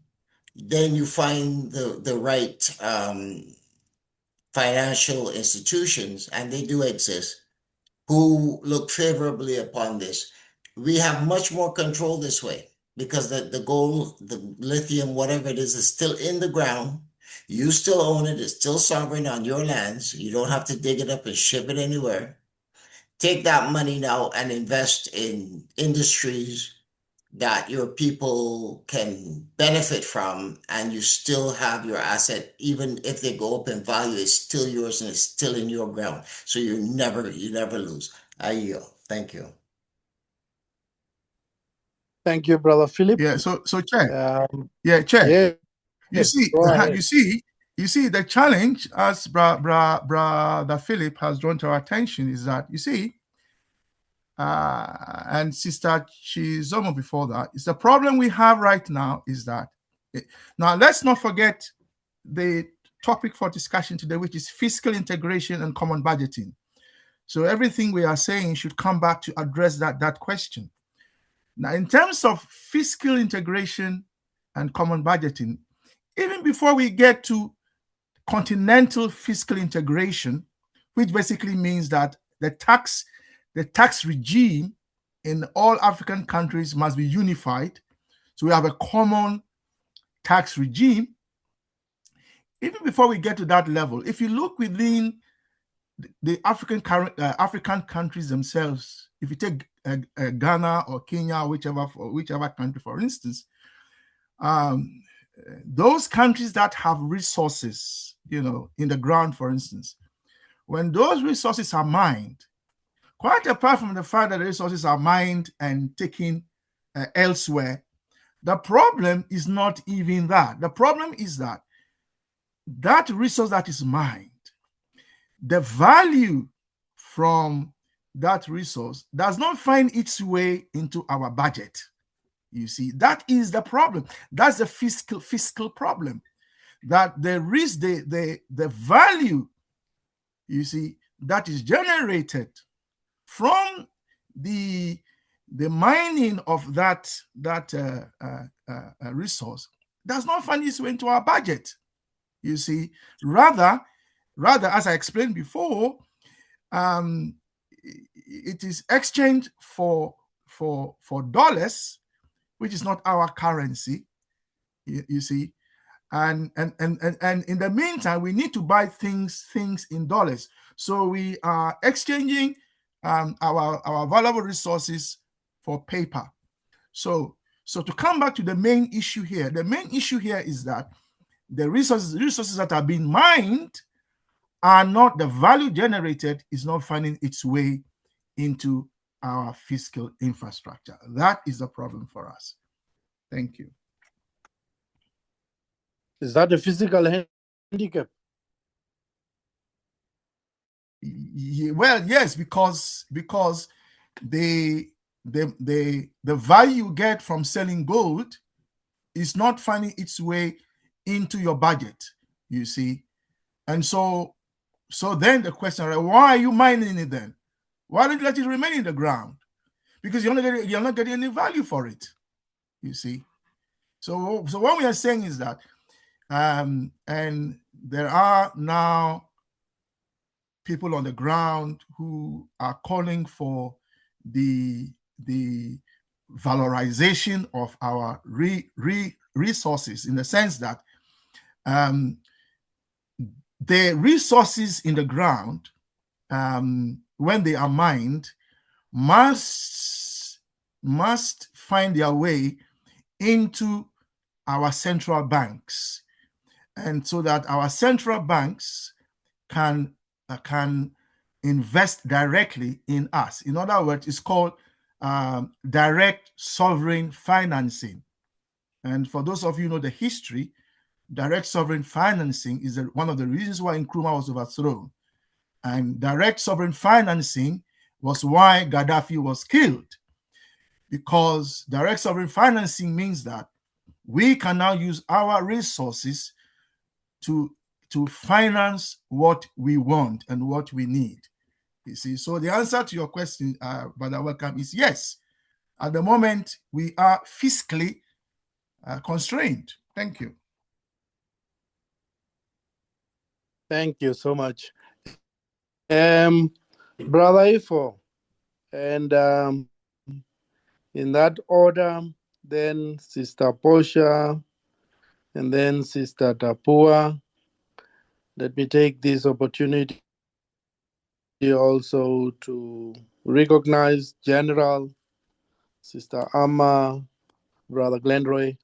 then you find the right financial institutions, and they do exist, who look favorably upon this. We have much more control this way because the gold, the lithium, whatever it is still in the ground. You still own it. It's still sovereign on your lands. You don't have to dig it up and ship it anywhere. Take that money now and invest in industries that your people can benefit from, and you still have your asset. Even if they go up in value, it's still yours and it's still in your ground. So you never lose. I yield. Thank you. Thank you, Brother Philip. Yeah, so Chair. Yes, You yes, see, go ahead. you see the challenge, as Brother Philip has drawn to our attention, is that, you see, and Sister Chizomo before that, is the problem we have right now is that, now let's not forget the topic for discussion today, which is fiscal integration and common budgeting. So everything we are saying should come back to address that question. Now, in terms of fiscal integration and common budgeting, even before we get to continental fiscal integration, which basically means that the tax regime in all African countries must be unified. So we have a common tax regime. Even before we get to that level, if you look within the African countries themselves, if you take Ghana or Kenya, or whichever country, for instance, those countries that have resources, in the ground, for instance, when those resources are mined, quite apart from the fact that the resources are mined and taken elsewhere, the problem is not even that. The problem is that resource that is mined, the value from that resource does not find its way into our budget. You see, that is the problem. That's the fiscal problem. That there is the value, you see, that is generated from the mining of that resource does not find its way into our budget. You see, rather, as I explained before, it is exchanged for dollars, which is not our currency. You see, and in the meantime, we need to buy things in dollars. So we are exchanging our valuable resources for paper. So to come back to the main issue here, is that the resources that are being mined are not, the value generated is not finding its way into our fiscal infrastructure. That is the problem for us. Thank you. Is that a physical handicap? Well, yes, because the value you get from selling gold is not finding its way into your budget, you see. And so then the question, right, why are you mining it then? Why don't you let it remain in the ground? Because you're not getting any value for it, you see. So what we are saying is that, and there are now people on the ground who are calling for the valorization of our resources, in the sense that the resources in the ground, when they are mined, must find their way into our central banks, and so that our central banks can invest directly in us. In other words, it's called direct sovereign financing. And for those of you who know the history, direct sovereign financing is one of the reasons why Nkrumah was overthrown. And direct sovereign financing was why Gaddafi was killed, because direct sovereign financing means that we can now use our resources to to finance what we want and what we need. You see, so the answer to your question, Brother Welcome, is yes. At the moment, we are fiscally constrained. Thank you. Thank you so much. Brother Ifo, and in that order, then Sister Portia, and then Sister Tapua. Let me take this opportunity also to recognize General, Sister Amma, Brother Glenroy,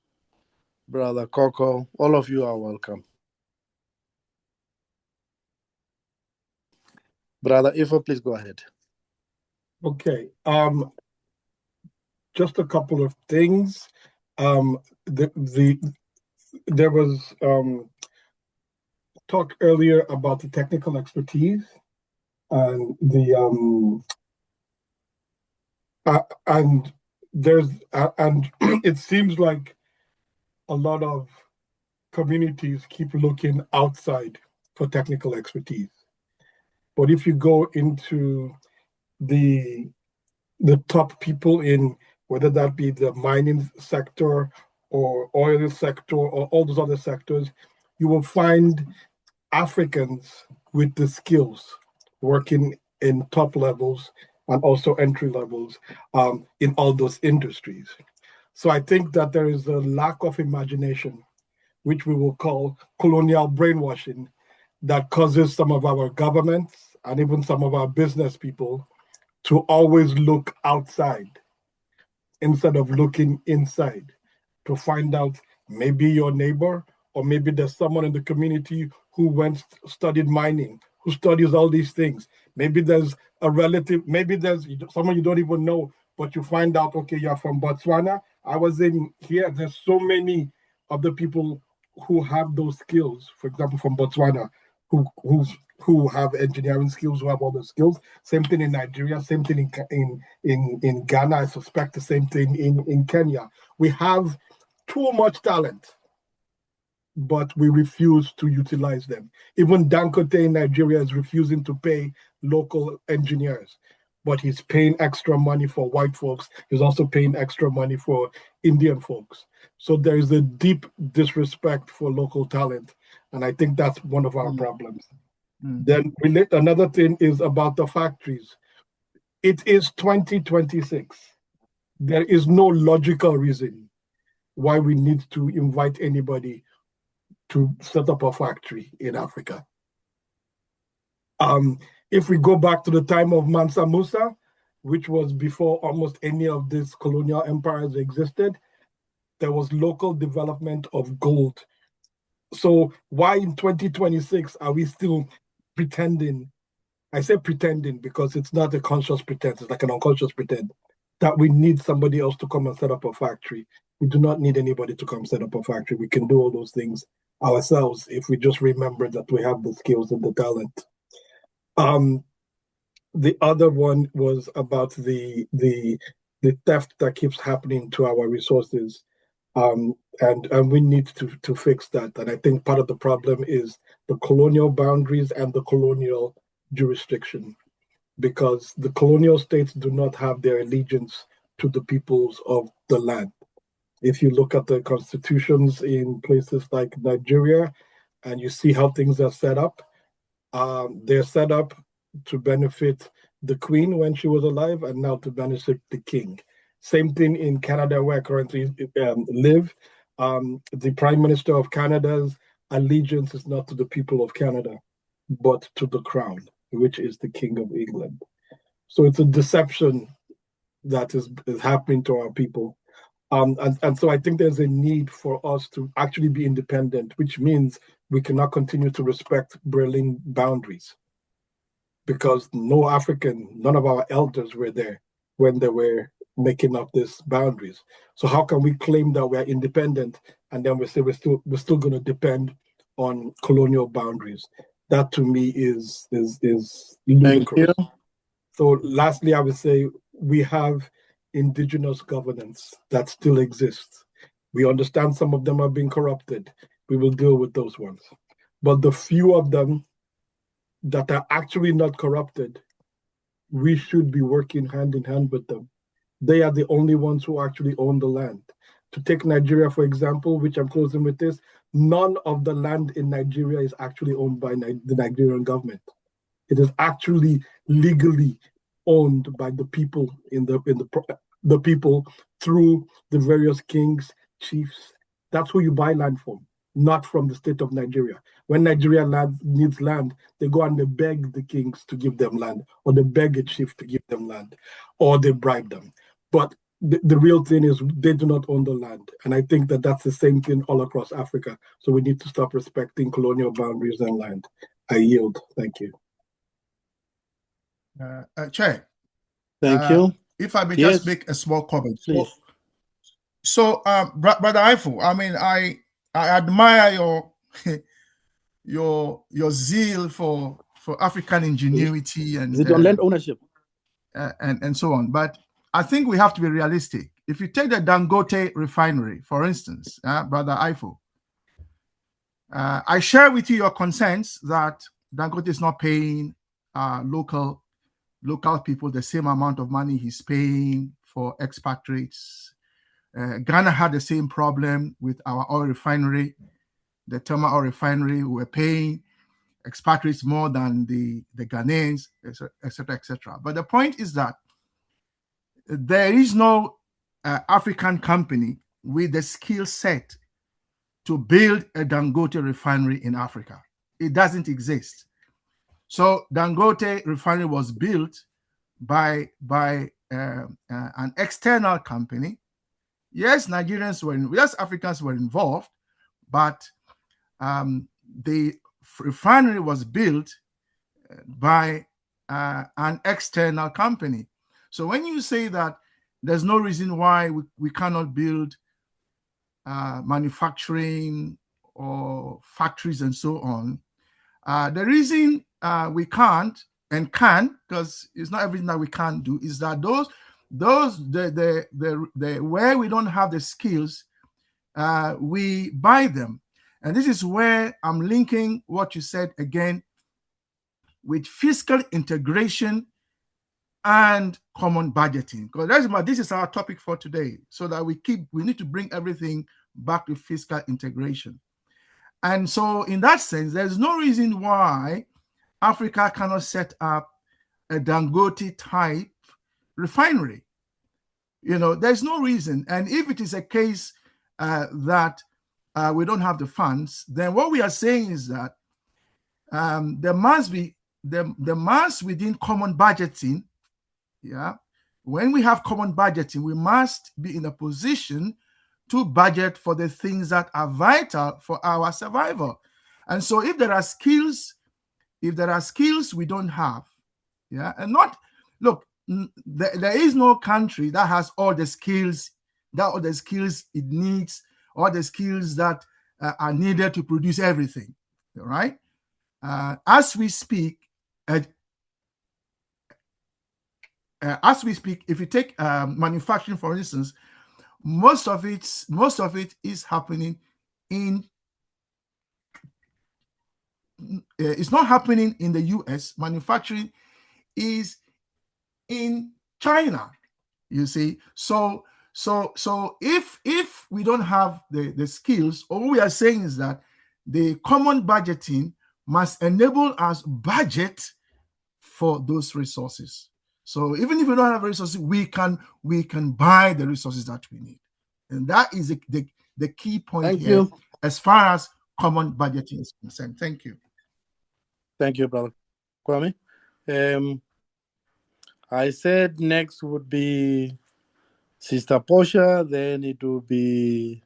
Brother Coco. All of you are welcome. Brother Ifo, please go ahead. Okay. Just a couple of things. There was talk earlier about the technical expertise and and it seems like a lot of communities keep looking outside for technical expertise. But if you go into the top people in whether that be the mining sector or oil sector or all those other sectors, you will find Africans with the skills working in top levels and also entry levels in all those industries. So I think that there is a lack of imagination, which we will call colonial brainwashing, that causes some of our governments and even some of our business people to always look outside instead of looking inside to find out maybe your neighbor or maybe there's someone in the community who studied mining, who studies all these things. Maybe there's a relative, maybe there's someone you don't even know, but you find out, okay, you're from Botswana. I was in here. There's so many of the people who have those skills, for example, from Botswana, who have engineering skills, who have all the skills. Same thing in Nigeria, same thing in Ghana. I suspect the same thing in Kenya. We have too much talent, but we refuse to utilize them. Even Dangote in Nigeria is refusing to pay local engineers, but he's paying extra money for white folks. He's also paying extra money for Indian folks. So there is a deep disrespect for local talent. And I think that's one of our problems. Then another thing is about the factories. It is 2026. There is no logical reason why we need to invite anybody to set up a factory in Africa. If we go back to the time of Mansa Musa, which was before almost any of these colonial empires existed, there was local development of gold. So why in 2026 are we still pretending? I say pretending because it's not a conscious pretense, it's like an unconscious pretend that we need somebody else to come and set up a factory. We do not need anybody to come set up a factory. We can do all those things ourselves if we just remember that we have the skills and the talent. The other one was about the theft that keeps happening to our resources. And we need to fix that. And I think part of the problem is the colonial boundaries and the colonial jurisdiction, because the colonial states do not have their allegiance to the peoples of the land. If you look at the constitutions in places like Nigeria and you see how things are set up, they're set up to benefit the queen when she was alive and now to benefit the king. Same thing in Canada, where I currently live. The Prime Minister of Canada's allegiance is not to the people of Canada, but to the crown, which is the King of England. So it's a deception that is happening to our people. And so I think there's a need for us to actually be independent, which means we cannot continue to respect Berlin boundaries, because none of our elders were there when they were making up these boundaries. So how can we claim that we're independent and then we say we're still going to depend on colonial boundaries? That to me is ludicrous. So lastly, I would say we have indigenous governance that still exists. We understand some of them are being corrupted. We will deal with those ones. But the few of them that are actually not corrupted, we should be working hand in hand with them. They are the only ones who actually own the land. To take Nigeria, for example, which I'm closing with this, none of the land in Nigeria is actually owned by the Nigerian government. It is actually legally owned by the people the people through the various kings, chiefs. That's who you buy land from, not from the state of Nigeria. When Nigeria needs land, they go and they beg the kings to give them land, or they beg a chief to give them land, or they bribe them. But the real thing is they do not own the land. And I think that that's the same thing all across Africa. So we need to stop respecting colonial boundaries and land. I yield. Thank you. Chair. Thank you. If I may Yes. just make a small comment. Please. So, Brother Ifo, I mean, I admire your zeal for African ingenuity and Is it on land ownership? And so on. But I think we have to be realistic. If you take the Dangote refinery, for instance, Brother Ifo, I share with you your concerns that Dangote is not paying local people the same amount of money he's paying for expatriates. Ghana had the same problem with our oil refinery, the thermal oil refinery. We were paying expatriates more than the Ghanaians, etc., etc. But the point is that there is no African company with the skill set to build a Dangote refinery in Africa. It doesn't exist. So Dangote refinery was built by an external company. Yes, Africans were involved, but the refinery was built by an external company. So when you say that there's no reason why we cannot build manufacturing or factories and so on, the reason we can't and can, because it's not everything that we can't do, is that where we don't have the skills, we buy them. And this is where I'm linking what you said again with fiscal integration and common budgeting, because this is our topic for today, so that we need to bring everything back to fiscal integration. And so in that sense, there's no reason why Africa cannot set up a Dangote type refinery. There's no reason. And if it is a case that we don't have the funds, then what we are saying is that there must within common budgeting. Yeah, when we have common budgeting, we must be in a position to budget for the things that are vital for our survival. And so if there are skills we don't have, yeah, and not look, there is no country that has all the skills it needs, all the skills that are needed to produce everything. All right. As we speak, if you take manufacturing, for instance, most of it is happening in. It's not happening in the US. Manufacturing is in China. You see, so if we don't have the skills, all we are saying is that the common budgeting must enable us budget for those resources. So even if we don't have resources, we can buy the resources that we need, and that is the key point Thank here you. as far as common budgeting is concerned. Thank you. Thank you, Brother Kwame. I said next would be Sister Portia, then it will be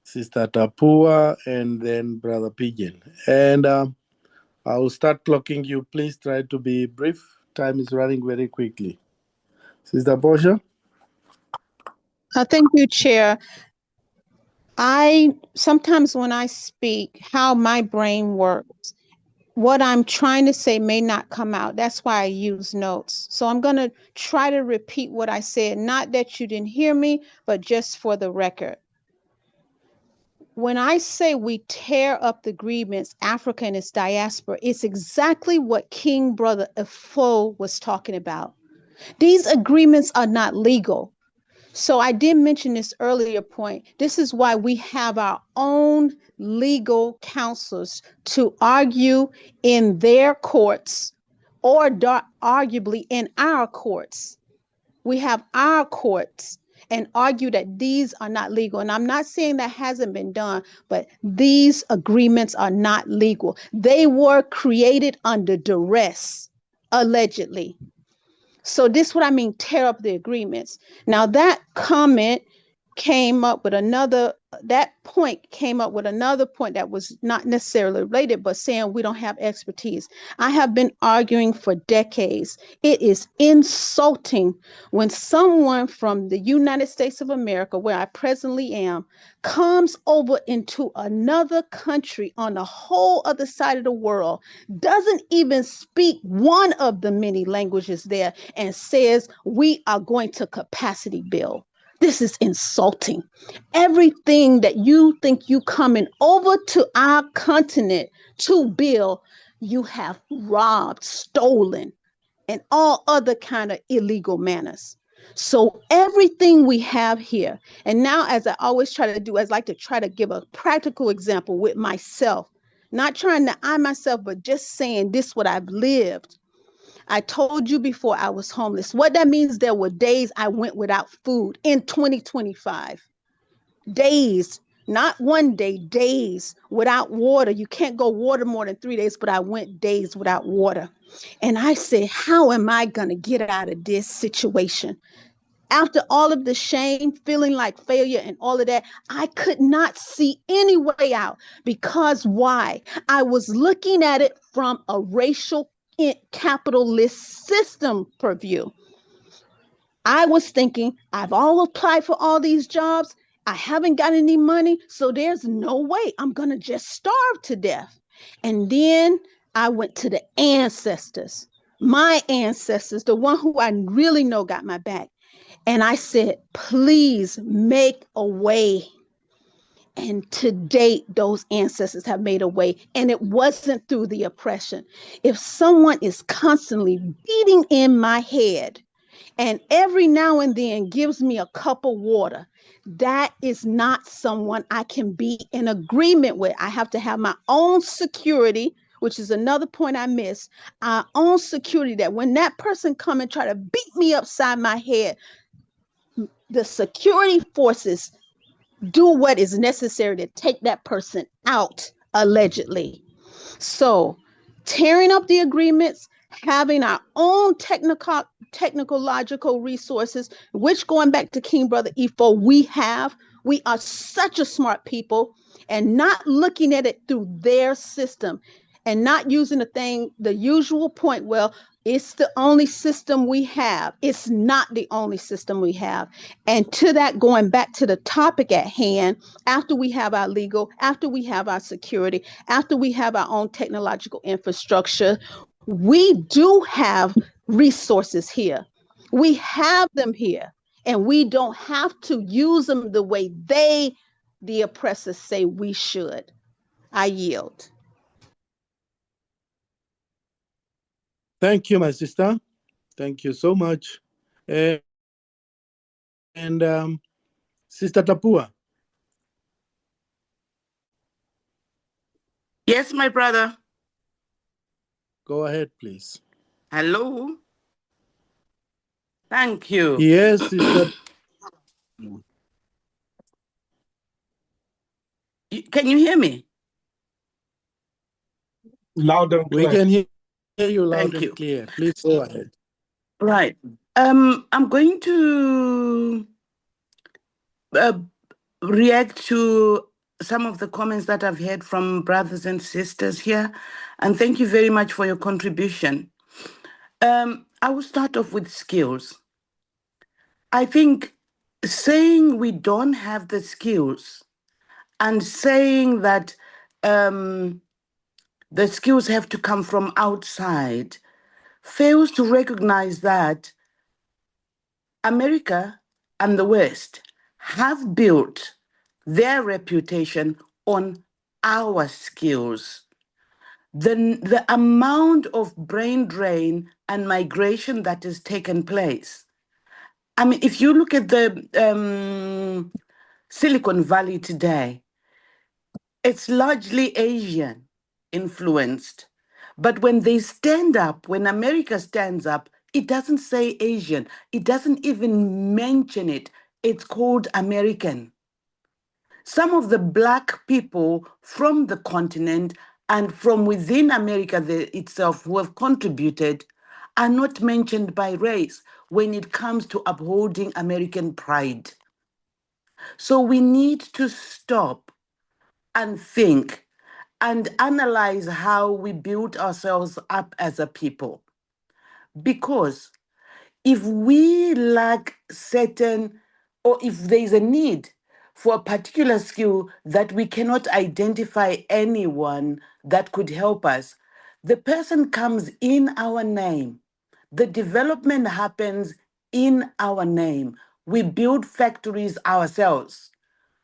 Sister Tapua, and then Brother Pigeon. And I will start clocking you. Please try to be brief. Time is running very quickly. Sister Portia? Thank you, Chair. Sometimes when I speak, how my brain works, what I'm trying to say may not come out. That's why I use notes. So I'm going to try to repeat what I said, not that you didn't hear me, but just for the record. when I say we tear up the agreements, Africa and its diaspora, it's exactly what King Brother Efo was talking about. These agreements are not legal. So I did mention this earlier point. This is why we have our own legal counselors to argue in their courts or arguably in our courts. We have our courts and argue that these are not legal. And I'm not saying that hasn't been done, but these agreements are not legal. They were created under duress, allegedly. So this is what I mean, tear up the agreements. Now that comment came up with another, that point came up with another point that was not necessarily related, but saying we don't have expertise. I have been arguing for decades. It is insulting when someone from the United States of America, where I presently am, comes over into another country on the whole other side of the world, doesn't even speak one of the many languages there, and says we are going to capacity build. This is insulting. Everything that you think you coming over to our continent to build, you have robbed, stolen, and all other kind of illegal manners. So everything we have here, and now as I always try to do, I like to try to give a practical example with myself, not trying to eye myself, but just saying this what I've lived. I told you before I was homeless. What that means, there were days I went without food in 2025. Days, not one day, days without water. You can't go water more than 3 days, but I went days without water. And I said, how am I going to get out of this situation? After all of the shame, feeling like failure and all of that, I could not see any way out. Because why? I was looking at it from a racial capitalist system purview. I was thinking, I've all applied for all these jobs. I haven't got any money, so there's no way I'm going to just starve to death. And then I went to the ancestors, my ancestors, the one who I really know got my back. And I said, please make a way. And to date, those ancestors have made a way. And it wasn't through the oppression. If someone is constantly beating in my head and every now and then gives me a cup of water, that is not someone I can be in agreement with. I have to have my own security, which is another point I missed, our own security, that when that person come and try to beat me upside my head, the security forces do what is necessary to take that person out, allegedly. So tearing up the agreements, having our own technological resources, which, going back to King Brother Efo, we are such a smart people, and not looking at it through their system and not using the usual point, well, it's the only system we have. It's not the only system we have. And to that, going back to the topic at hand, after we have our legal, after we have our security, after we have our own technological infrastructure, we do have resources here. We have them here, and we don't have to use them the way the oppressors, say we should. I yield. Thank you, my sister. Thank you so much. And Sister Tapua. Yes, my brother. Go ahead, please. Hello. Thank you. Yes, Sister. Can you hear me? Loud and clear. We can hear you loud Thank you. and clear. Please go ahead. Right. I'm going to react to some of the comments that I've heard from brothers and sisters here, and thank you very much for your contribution. I will start off with skills. I think saying we don't have the skills and saying that the skills have to come from outside fails to recognize that America and the West have built their reputation on our skills. The amount of brain drain and migration that has taken place. I mean, if you look at the Silicon Valley today, it's largely Asian influenced. But when they stand up, when America stands up, it doesn't say Asian. It doesn't even mention it. It's called American. Some of the Black people from the continent and from within America itself who have contributed are not mentioned by race when it comes to upholding American pride. So we need to stop and think and analyze how we build ourselves up as a people. Because if we lack certain, or if there is a need for a particular skill that we cannot identify anyone that could help us, the person comes in our name. The development happens in our name. We build factories ourselves.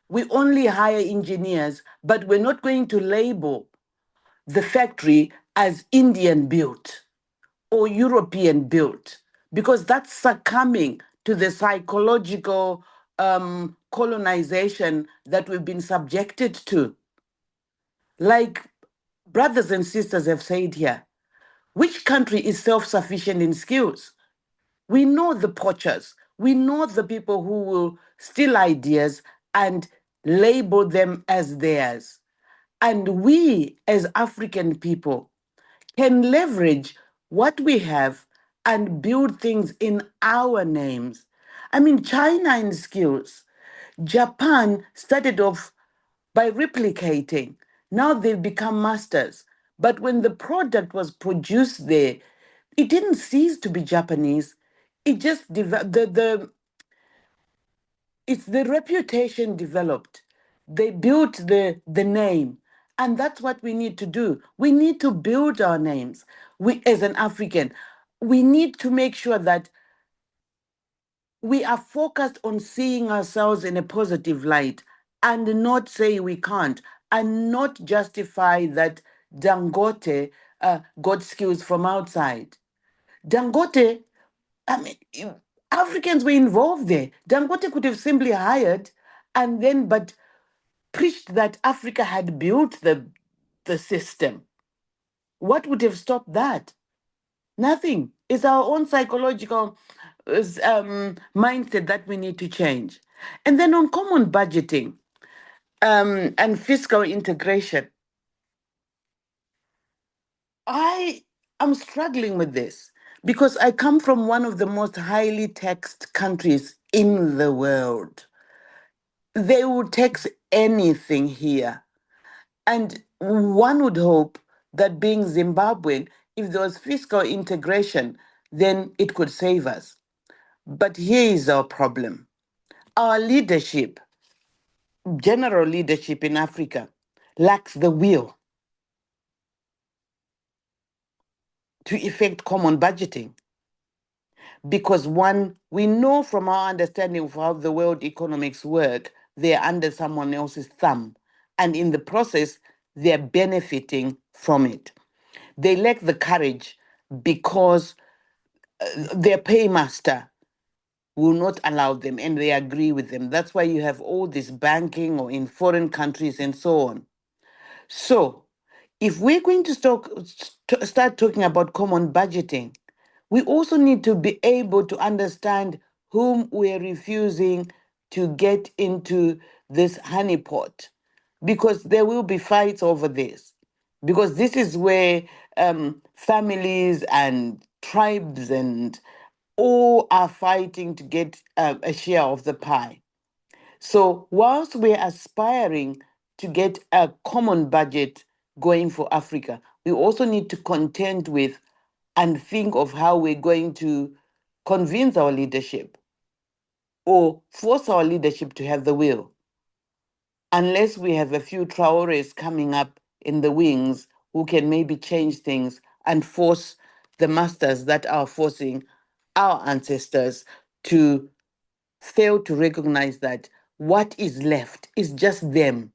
We only hire engineers, but we're not going to label the factory as Indian built or European built, because that's succumbing to the psychological colonization that we've been subjected to. Like brothers and sisters have said here, which country is self-sufficient in skills? We know the poachers. We know the people who will steal ideas and label them as theirs. And we, as African people, can leverage what we have and build things in our names. I mean, China in skills. Japan started off by replicating. Now they've become masters. But when the product was produced there, it didn't cease to be Japanese. It just it's the reputation developed. They built the name. And that's what we need to do. We need to build our names. We, as an African, we need to make sure that we are focused on seeing ourselves in a positive light and not say we can't, and not justify that Dangote got skills from outside. Dangote, I mean, Africans were involved there. Dangote could have simply hired and then, but preached that Africa had built the system. What would have stopped that? Nothing. It's our own psychological mindset that we need to change. And then on common budgeting and fiscal integration, I am struggling with this because I come from one of the most highly taxed countries in the world. They will tax anything here. And one would hope that being Zimbabwean, if there was fiscal integration, then it could save us. But here is our problem. Our leadership, general leadership in Africa, lacks the will to effect common budgeting. Because one, we know from our understanding of how the world economics work, they're under someone else's thumb. And in the process, they're benefiting from it. They lack the courage because their paymaster will not allow them and they agree with them. That's why you have all this banking or in foreign countries and so on. So if we're going to start talking about common budgeting, we also need to be able to understand whom we're refusing to get into this honeypot, because there will be fights over this. Because this is where families and tribes and all are fighting to get a share of the pie. So, whilst we're aspiring to get a common budget going for Africa, we also need to contend with and think of how we're going to convince our leadership or force our leadership to have the will. Unless we have a few Traores coming up in the wings who can maybe change things and force the masters that are forcing our ancestors to fail to recognize that what is left is just them.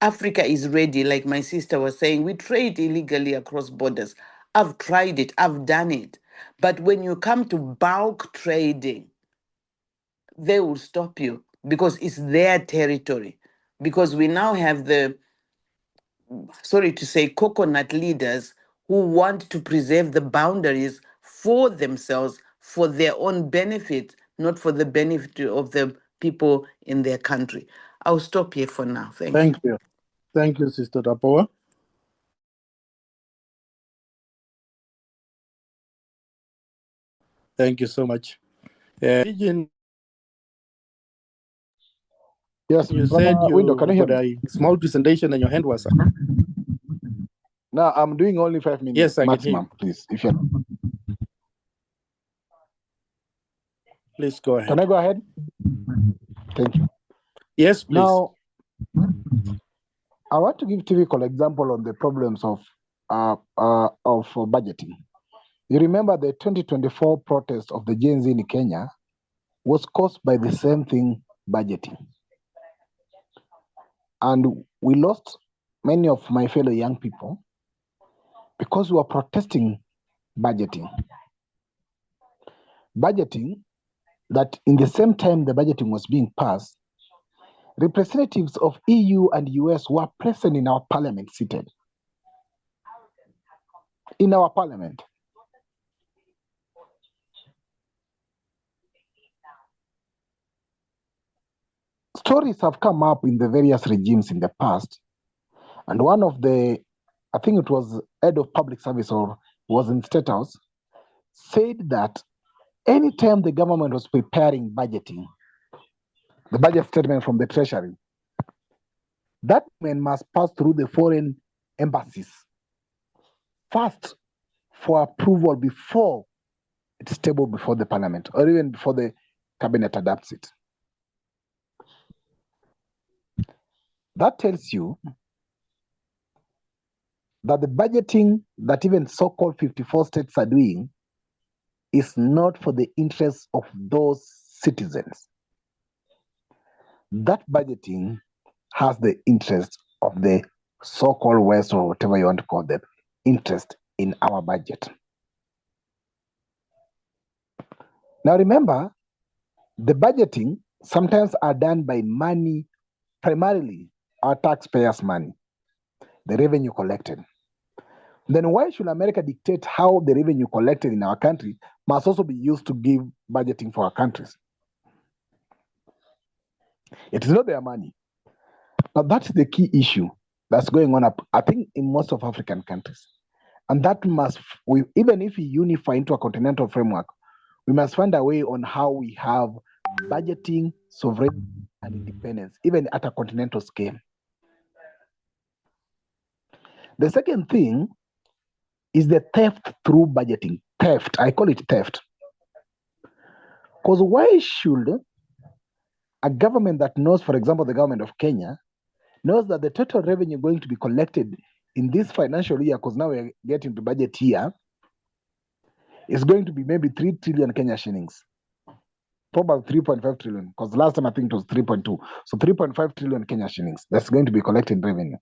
Africa is ready, like my sister was saying. We trade illegally across borders. I've tried it, I've done it. But when you come to bulk trading, they will stop you because it's their territory. Because we now have the, sorry to say, coconut leaders who want to preserve the boundaries for themselves, for their own benefit, not for the benefit of the people in their country. I'll stop here for now. Thank you. Thank you. Thank you, Sister Tapoa. Thank you so much. Pigeon, Yes, you Brother said Window, can you you hear got me? a small presentation and your hand was up. No, I'm doing only 5 minutes Yes, I can hear maximum, you. please. If you Please go can I ahead. go ahead? Thank you. Yes, please. Now, I want to give typical example on the problems of budgeting. You remember the 2024 protest of the Gen Z in Kenya was caused by the same thing, budgeting. And we lost many of my fellow young people because we were protesting budgeting. Budgeting that in the same time the budgeting was being passed, representatives of EU and US were present in our parliament, seated in our parliament. Stories have come up in the various regimes in the past, and one of the, I think it was head of public service or was in State House, said that anytime the government was preparing budgeting, the budget statement from the treasury, that man must pass through the foreign embassies first for approval before it's tabled before the parliament or even before the cabinet adopts it. That tells you that the budgeting that even so-called 54 states are doing is not for the interests of those citizens. That budgeting has the interest of the so-called West, or whatever you want to call them, interest in our budget. Now remember, the budgeting sometimes are done by money, primarily our taxpayers' money, the revenue collected. Then why should America dictate how the revenue collected in our country must also be used to give budgeting for our countries? It is not their money. But that's the key issue that's going on, I think, in most of African countries. And that must, even if we unify into a continental framework, we must find a way on how we have budgeting, sovereignty, and independence, even at a continental scale. The second thing is the theft through budgeting. Theft, I call it theft. Because why should a government that knows, for example, the government of Kenya, knows that the total revenue going to be collected in this financial year, because now we're getting to budget year, is going to be maybe 3 trillion Kenya shillings. Probably 3.5 trillion, because last time I think it was 3.2. So 3.5 trillion Kenya shillings that's going to be collected revenue.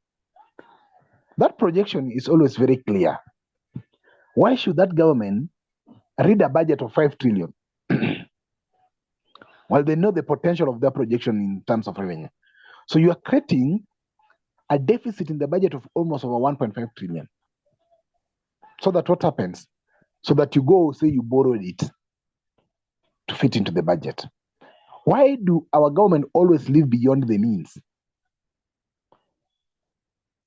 That projection is always very clear. Why should that government read a budget of 5 trillion? Well, they know the potential of that projection in terms of revenue. So you are creating a deficit in the budget of almost over 1.5 trillion. So that what happens? So that you go say you borrowed it to fit into the budget. Why do our government always live beyond the means?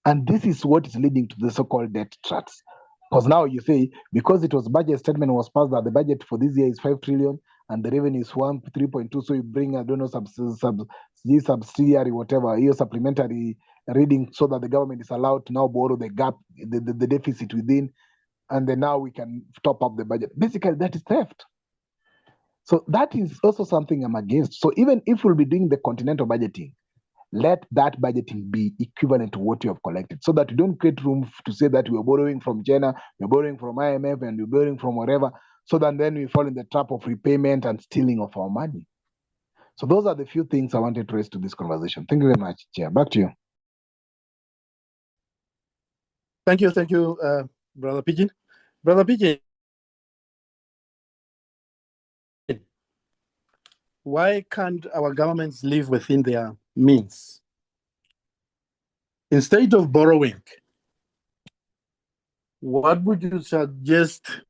And this is what is leading to the so-called debt traps. Because now you say, because it was budget statement was passed that the budget for this year is 5 trillion and the revenue is 3.2, so you bring, I don't know, subsidiary, whatever, your supplementary reading so that the government is allowed to now borrow the gap, the deficit within, and then now we can top up the budget. Basically, that is theft. So that is also something I'm against. So even if we'll be doing the continental budgeting, let that budgeting be equivalent to what you have collected so that you don't create room to say that we're borrowing from China, we're borrowing from IMF, and we're borrowing from whatever, so that then we fall in the trap of repayment and stealing of our money. So those are the few things I wanted to raise to this conversation. Thank you very much, Chair. Back to you. Thank you, Brother Pigeon. Brother Pigeon, why can't our governments live within their means? Instead of borrowing, what would you suggest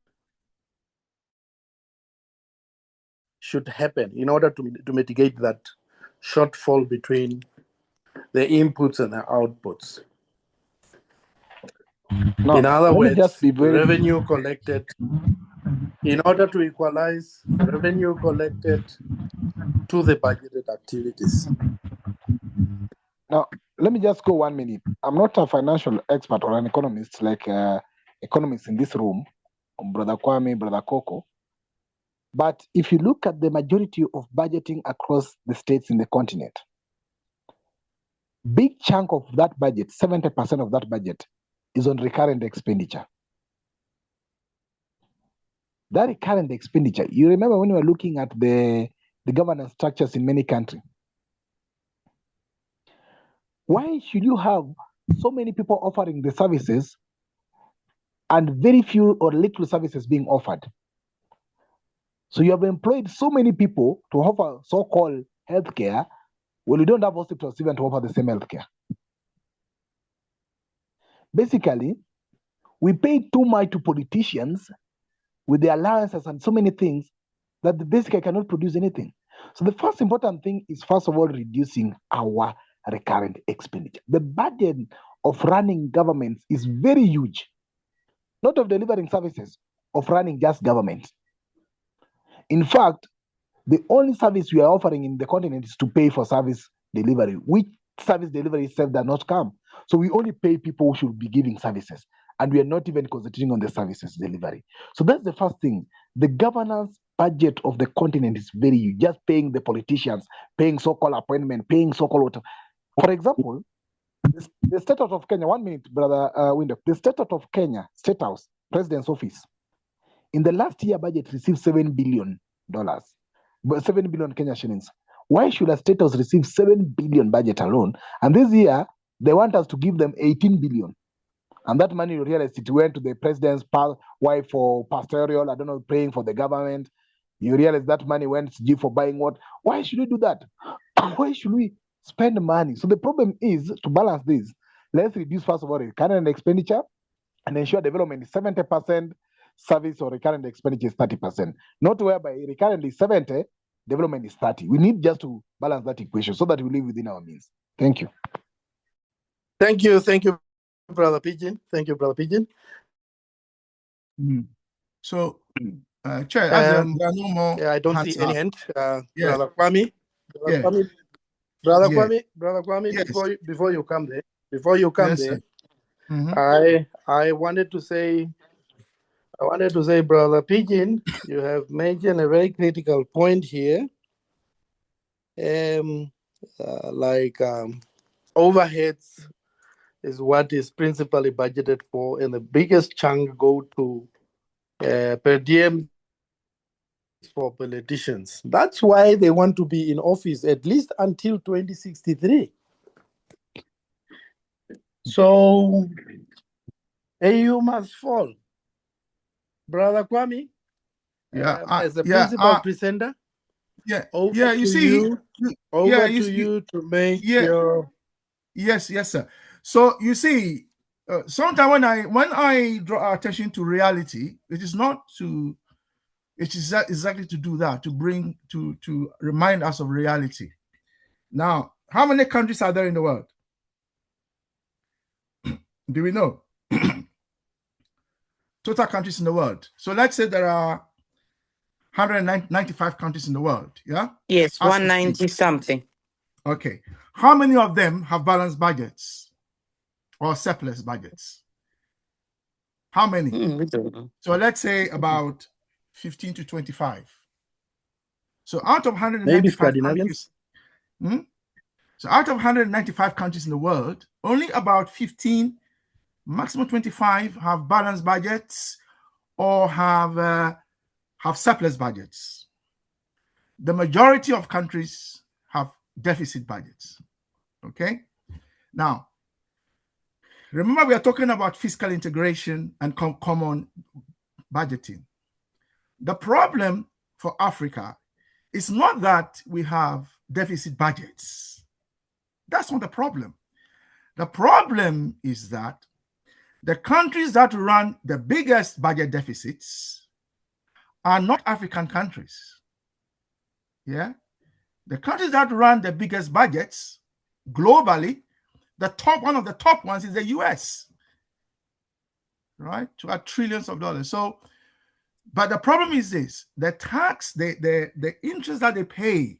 should happen in order to mitigate that shortfall between the inputs and the outputs? No, In other let me just words, be very revenue collected, in order to equalize revenue collected to the budgeted activities. Now, let me just go 1 minute. I'm not a financial expert or an economist like economists in this room, Brother Kwame, Brother Coco. But if you look at the majority of budgeting across the states in the continent, big chunk of that budget, 70% of that budget, is on recurrent expenditure. That recurrent expenditure, you remember when we were looking at the governance structures in many countries, why should you have so many people offering the services and very few or little services being offered? So you have employed so many people to offer so-called healthcare when you don't have hospitals even to offer the same healthcare. Basically, we pay too much to politicians with their alliances and so many things that the basic cannot produce anything. So the first important thing is, first of all, reducing our recurrent expenditure. The burden of running governments is very huge, not of delivering services, of running just government. In fact, the only service we are offering in the continent is to pay for service delivery, which service delivery itself does not come. So we only pay people who should be giving services, and we are not even concentrating on the services delivery. So that's the first thing. The governance budget of the continent is very huge, just paying the politicians, paying so-called appointment, paying so-called. For example, the State House of Kenya, 1 minute, Brother Window, the State House of Kenya, State House, President's Office, in the last year budget received $7 billion, but 7 billion Kenya shillings. Why should a state house receive 7 billion budget alone? And this year, they want us to give them 18 billion. And that money, you realize it went to the president's wife for pastoral, I don't know, praying for the government. You realize that money went to for buying what? Why should we do that? Why should we spend money? So the problem is, to balance this, let's reduce, first of all, recurrent expenditure and ensure development is 70%, service or recurrent expenditure is 30%. Not whereby recurrent is 70, development is 30. We need just to balance that equation so that we live within our means. Thank you. Thank you, Brother Pigeon. Thank you, Brother Pigeon. So, Chair, as there are no more. Yeah, I don't hands see any up. hand. Yeah. Brother Kwame. Yeah. Brother Kwame, Yes. before you come there, Yes, I wanted to say, Brother Pigeon, you have mentioned a very critical point here. Overheads is what is principally budgeted for, and the biggest chunk go to per diem for politicians. That's why they want to be in office at least until 2063. So AU must fall. Brother Kwame, as the principal presenter, over to you to make your. Yes, sir. So you see, sometimes when I draw our attention to reality, it is exactly to do that, to bring to remind us of reality. Now, how many countries are there in the world? Do we know? Total countries in the world. So let's say there are 195 countries in the world. Yeah. Yes, 190 something. Okay. How many of them have balanced budgets or surplus budgets? How many? We don't know. So let's say about 15 to 25. So out of 195 maybe Scandinavians. countries, so out of 195 countries in the world, only about 15, maximum 25 have balanced budgets or have surplus budgets. The majority of countries have deficit budgets. Okay. Now, remember, we are talking about fiscal integration and common budgeting. The problem for Africa is not that we have deficit budgets. That's not the problem. The problem is that the countries that run the biggest budget deficits are not African countries. Yeah. The countries that run the biggest budgets globally, one of the top ones is the US, right? To trillions of dollars. So, but the problem is this: the tax, the interest that they pay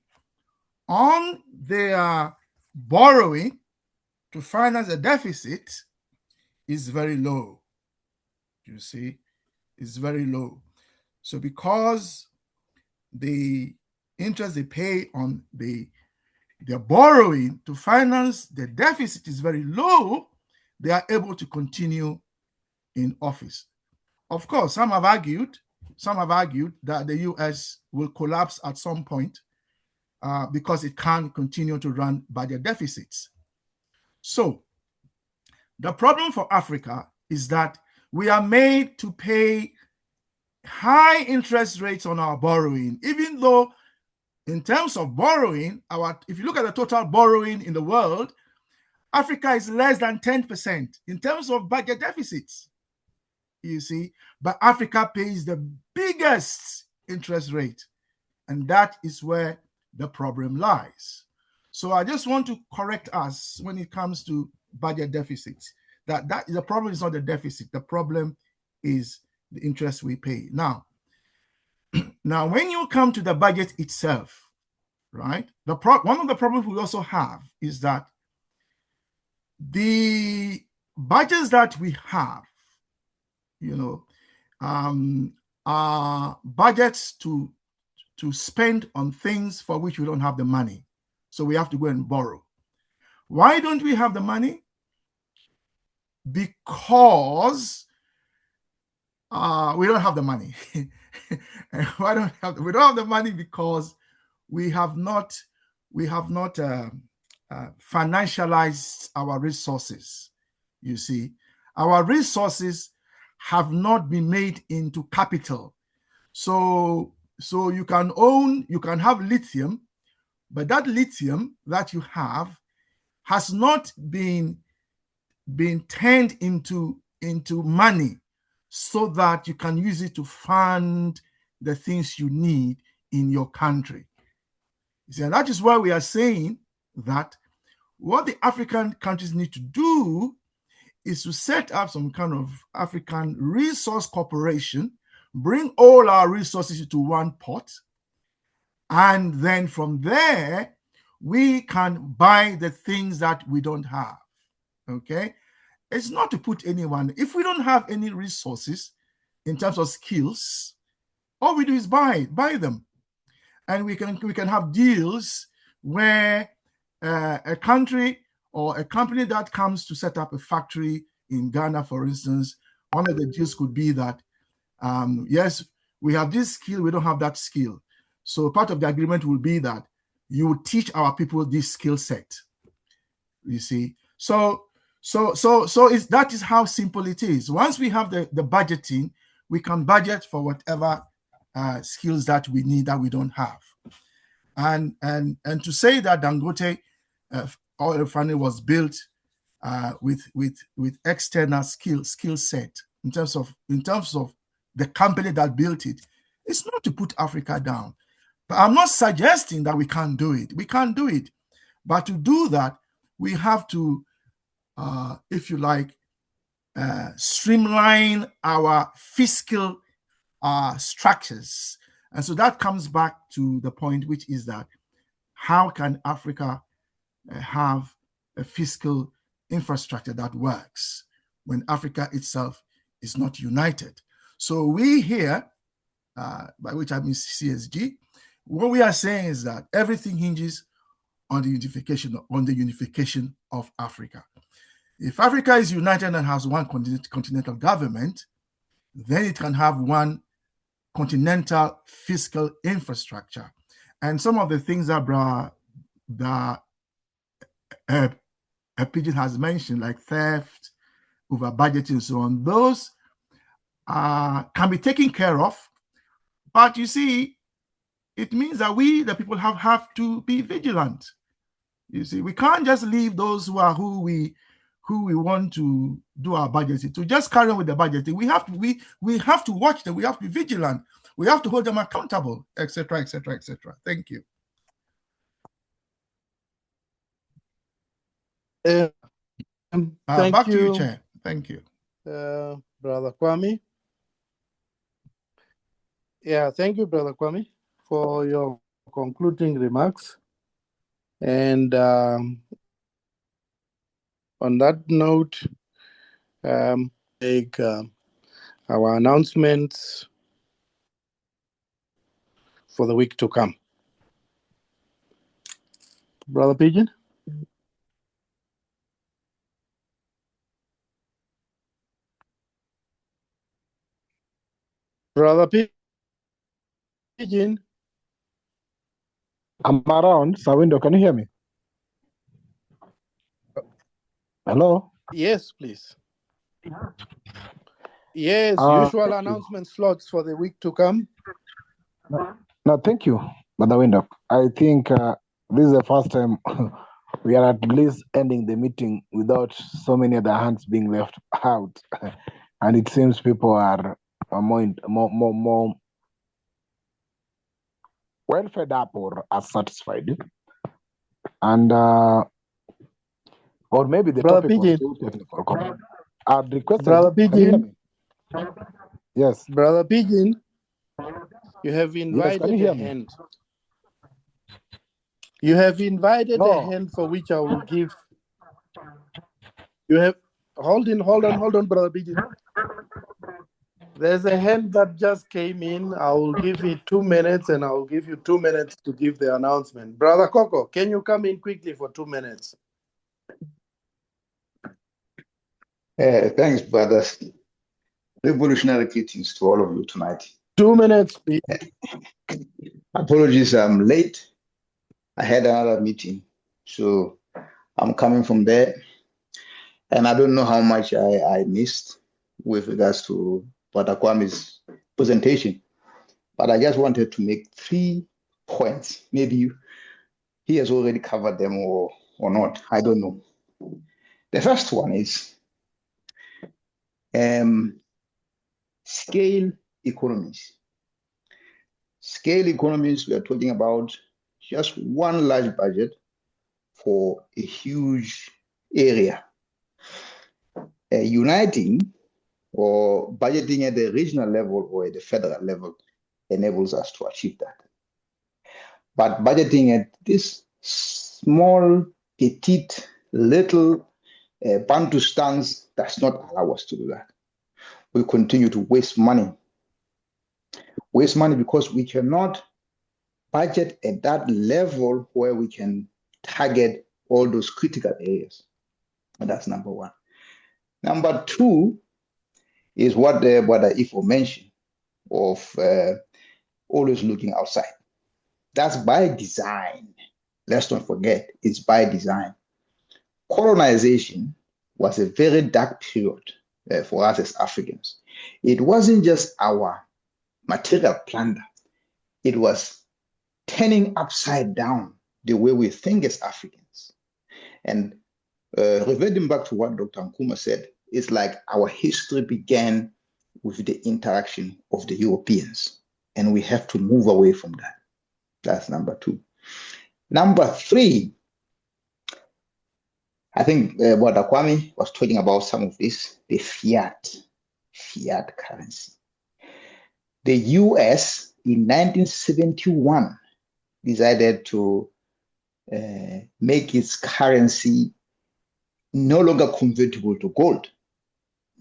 on their borrowing to finance the deficit is very low. You see, it's very low. So because the interest they pay on their borrowing to finance the deficit is very low, they are able to continue in office. Of course, some have argued that the US will collapse at some point because it can't continue to run budget deficits. So the problem for Africa is that we are made to pay high interest rates on our borrowing, even though in terms of borrowing, if you look at the total borrowing in the world, Africa is less than 10% in terms of budget deficits. You see, but Africa pays the biggest interest rate, and that is where the problem lies. So I just want to correct us when it comes to budget deficits. That the problem is not the deficit. The problem is the interest we pay. Now, when you come to the budget itself, right? One of the problems we also have is that the budgets that we have, are budgets to spend on things for which we don't have the money. So we have to go and borrow. Why don't we have the money? Because we don't have the money. We don't have the money because we have not financialized our resources. You see, our resources have not been made into capital. So you can have lithium, but that lithium that you have has not been turned into money so that you can use it to fund the things you need in your country. You see, and that is why we are saying that what the African countries need to do is to set up some kind of African resource corporation, bring all our resources into one pot, and then from there, we can buy the things that we don't have, okay? It's not to put anyone, if we don't have any resources in terms of skills, all we do is buy them. And we can have deals where a country or a company that comes to set up a factory in Ghana, for instance, one of the deals could be that, yes, we have this skill, we don't have that skill. So part of the agreement will be that you will teach our people this skill set. You see, so that is how simple it is. Once we have the budgeting, we can budget for whatever skills that we need that we don't have. And to say that Dangote oil refinery was built with external skill set in terms of the company that built it, it's not to put Africa down. But I'm not suggesting that we can't do it. We can't do it. But to do that, we have to, if you like, streamline our fiscal structures. And so that comes back to the point, which is that how can Africa have a fiscal infrastructure that works when Africa itself is not united? So we here, by which I mean CSG, what we are saying is that everything hinges on the unification of Africa. If Africa is united and has one continental government, then it can have one continental fiscal infrastructure. And some of the things that Pigeon has mentioned, like theft, over budgeting and so on. Those can be taken care of. But you see, it means that we, the people, have to be vigilant. You see, we can't just leave those who we want to do our budgeting to just carry on with the budgeting. We have to watch them. We have to be vigilant. We have to hold them accountable, etc., etc., etc. Thank you. Thank back you, to you, Chair. Thank you, Brother Kwame. Yeah, thank you, Brother Kwame, for your concluding remarks. And on that note, take our announcements for the week to come. Brother Pigeon? Brother Pigeon? I'm around. Sawindo, can you hear me? Hello? Yes, please. Yes, usual announcement slots for the week to come. No, thank you, Brother Window. I think this is the first time we are at least ending the meeting without so many other hands being left out. And it seems people are more well fed up or are satisfied. And or maybe the Brother topic was Pigeon. too technical. I'd requested. Brother Can you hear Pigeon. me? Yes. Brother Pigeon, you have Yes, invited can you hear a me? hand. You have invited a No. hand for which I will give. You have hold on, Brother Pigeon. There's a hand that just came in. I will give it 2 minutes, and I will give you 2 minutes to give the announcement. Brother Coco, can you come in quickly for 2 minutes? Thanks, brothers. Revolutionary greetings to all of you tonight. 2 minutes, please. Apologies, I'm late. I had another meeting, so I'm coming from there. And I don't know how much I missed with regards to Brother Kwame's presentation, but I just wanted to make 3 points. Maybe he has already covered them or not. I don't know. The first one is scale economies. Scale economies, we are talking about just one large budget for a huge area. Uniting or budgeting at the regional level or at the federal level enables us to achieve that. But budgeting at this small, petite, little Bantustans does not allow us to do that. We continue to waste money. Waste money because we cannot budget at that level where we can target all those critical areas. And that's number one. Number two is what Brother Ifo mentioned of always looking outside. That's by design. Let's not forget, it's by design. Colonization was a very dark period for us as Africans. It wasn't just our material plunder. It was turning upside down the way we think as Africans. And reverting back to what Dr. Nkrumah said, it's like our history began with the interaction of the Europeans, and we have to move away from that. That's number two. Number three, I think Brother Kwame was talking about some of this, the fiat currency. The US in 1971 decided to make its currency no longer convertible to gold,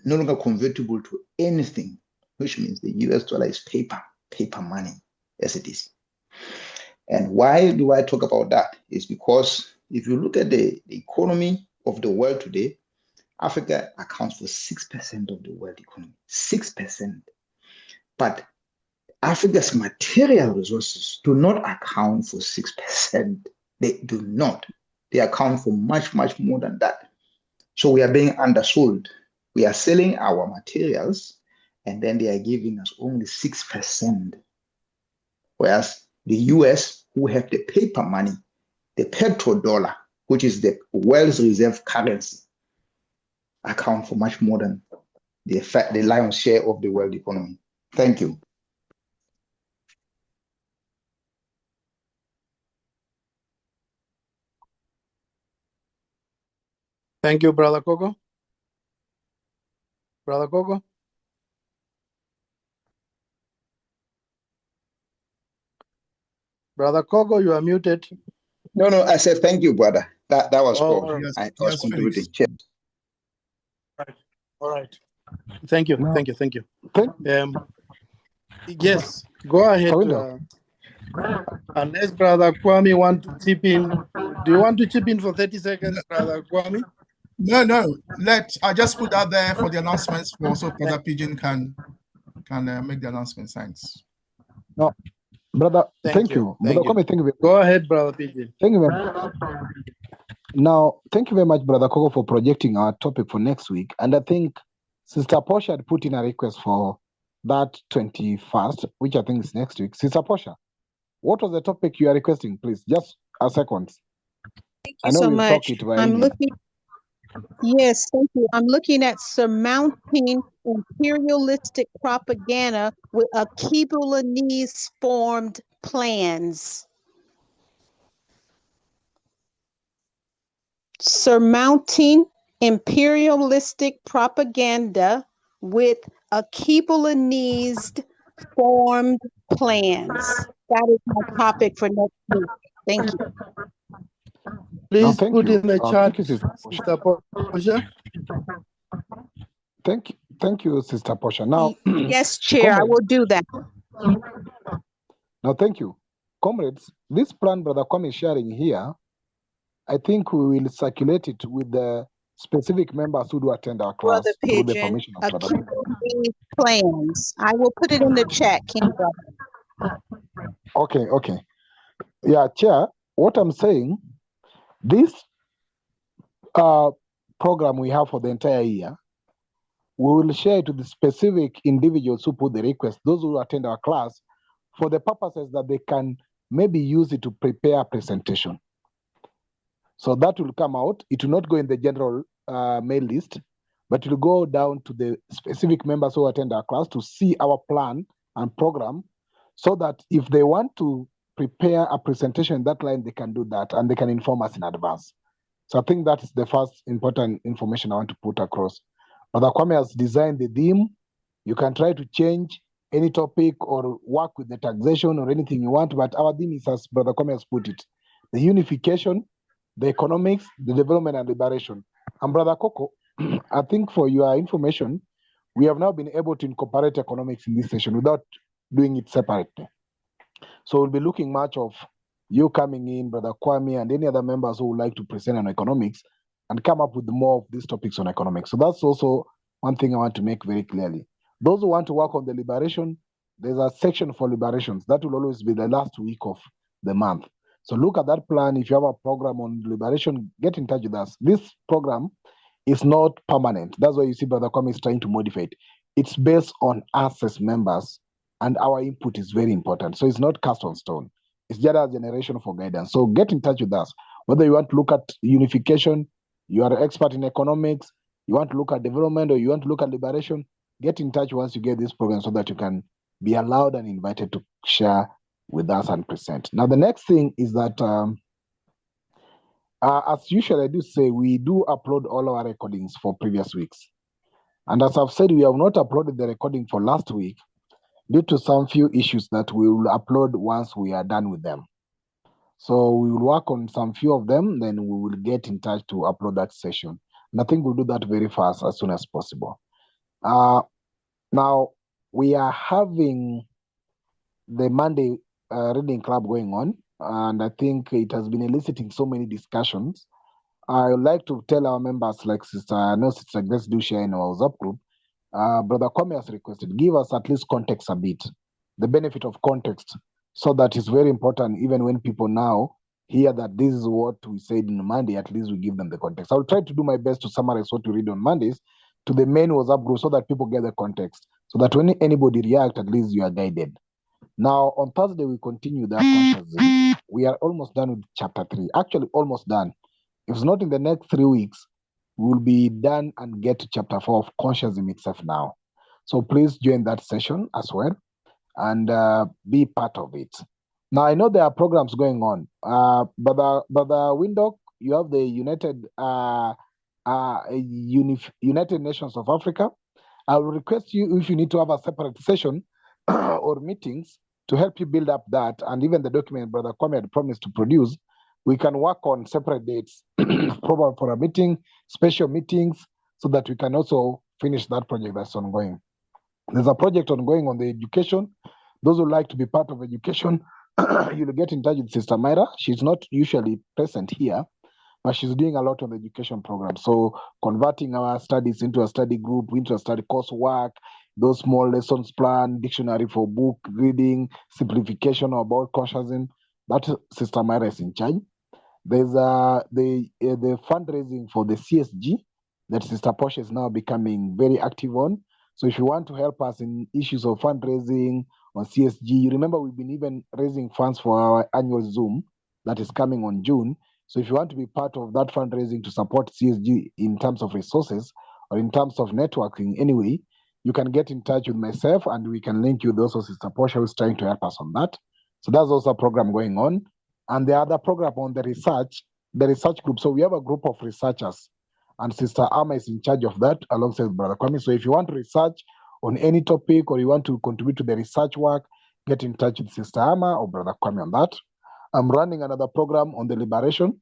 no longer convertible to anything, which means the US dollar is paper money as it is. And why do I talk about that? It's because if you look at the economy of the world today, Africa accounts for 6% of the world economy, 6%. But Africa's material resources do not account for 6%. They do not. They account for much, much more than that. So we are being undersold. We are selling our materials, and then they are giving us only 6%. Whereas the US, who have the paper money, the petrodollar, which is the world's reserve currency, account for much more than the lion's share of the world economy. Thank you. Thank you, Brother Kogo. Brother Kogo? Brother Kogo, you are muted. No, I said thank you, brother. That was all. Right. I was contributing. All right. Thank you. No. Thank you. Yes, go ahead. Unless Brother Kwame want to chip in. Do you want to chip in for 30 seconds, Brother Kwame? No. I just put that there for the announcements so Brother Pigeon can make the announcements. Thanks. No, brother. Thank you. Brother Kwame, thank you. Go ahead, Brother Pigeon. Thank you very much. Now, thank you very much, Brother Kogo, for projecting our topic for next week. And I think Sister Portia had put in a request for that 21st, which I think is next week. Sister Portia, what was the topic you are requesting, please? Just a second. Thank you so much. Yes, thank you. I'm looking at surmounting imperialistic propaganda with a Keeble-Lebanese formed plans. Surmounting imperialistic propaganda with a Keeble-Lebanese formed plans. That is my topic for next week. Thank you. Please put in the chat, Sister Portia. Thank you, Sister Portia. Now, yes, Chair, I will do that. Now, thank you. Comrades, this plan Brother Kwame is sharing here, I think we will circulate it with the specific members who do attend our class through the permission of Brother Pigeon. Plans. I will put it in the chat, Kendra. Okay. Yeah, Chair, what I'm saying, this program we have for the entire year, we will share it to the specific individuals who put the request, those who attend our class, for the purposes that they can maybe use it to prepare a presentation. So that will come out. It will not go in the general mail list, but it will go down to the specific members who attend our class to see our plan and program, so that if they want to prepare a presentation in that line, they can do that and they can inform us in advance. So I think that is the first important information I want to put across. Brother Kwame has designed the theme. You can try to change any topic or work with the taxation or anything you want, but our theme is, as Brother Kwame has put it, the unification, the economics, the development and liberation. And Brother Koko, I think for your information, we have now been able to incorporate economics in this session without doing it separately. So we'll be looking much of you coming in, Brother Kwame, and any other members who would like to present on economics and come up with more of these topics on economics. So that's also one thing I want to make very clearly. Those who want to work on the liberation, there's a section for liberations. That will always be the last week of the month. So look at that plan. If you have a program on liberation, get in touch with us. This program is not permanent. That's why you see Brother Kwame is trying to modify it. It's based on us as members, and our input is very important. So it's not cast on stone. It's just a generation for guidance. So get in touch with us. Whether you want to look at unification, you are an expert in economics, you want to look at development, or you want to look at liberation, get in touch once you get this program so that you can be allowed and invited to share with us and present. Now, the next thing is that, as usual, I do say we do upload all our recordings for previous weeks. And as I've said, we have not uploaded the recording for last week due to some few issues that we will upload once we are done with them. So we will work on some few of them, then we will get in touch to upload that session. And I think we'll do that very fast as soon as possible. Now, we are having the Monday reading club going on, and I think it has been eliciting so many discussions. I would like to tell our members, like Sister Grace do share in our WhatsApp group, Brother Kwame has requested, give us at least context a bit, the benefit of context, so that it's very important, even when people now hear that this is what we said on Monday, at least we give them the context. I'll try to do my best to summarize what we read on Mondays to the main WhatsApp group so that people get the context. So that when anybody react, at least you are guided. Now, on Thursday, we continue that consciously. We are almost done with chapter 3. Actually, almost done. If it's not in the next 3 weeks, we will be done and get to chapter 4 of consciousness itself now. So please join that session as well and be part of it. Now, I know there are programs going on. Brother Windhoek, you have the United Nations of Africa. I will request you, if you need to have a separate session or meetings to help you build up that, and even the document Brother Kwame had promised to produce, we can work on separate dates, probably for a meeting, special meetings, so that we can also finish that project that's ongoing. There's a project ongoing on the education. Those who like to be part of education, you'll get in touch with Sister Myra. She's not usually present here, but she's doing a lot on the education program. So converting our studies into a study group, into a study coursework, those small lessons plan, dictionary for book reading, simplification about consciousness, that Sister Myra is in charge. There's the fundraising for the CSG that Sister Portia is now becoming very active on. So if you want to help us in issues of fundraising on CSG, you remember we've been even raising funds for our annual Zoom that is coming on June. So if you want to be part of that fundraising to support CSG in terms of resources or in terms of networking anyway, you can get in touch with myself and we can link you with also Sister Portia who's trying to help us on that. So that's also a program going on. And the other program on the research group. So we have a group of researchers and Sister Ama is in charge of that alongside Brother Kwame. So if you want to research on any topic or you want to contribute to the research work, get in touch with Sister Ama or Brother Kwame on that. I'm running another program on the liberation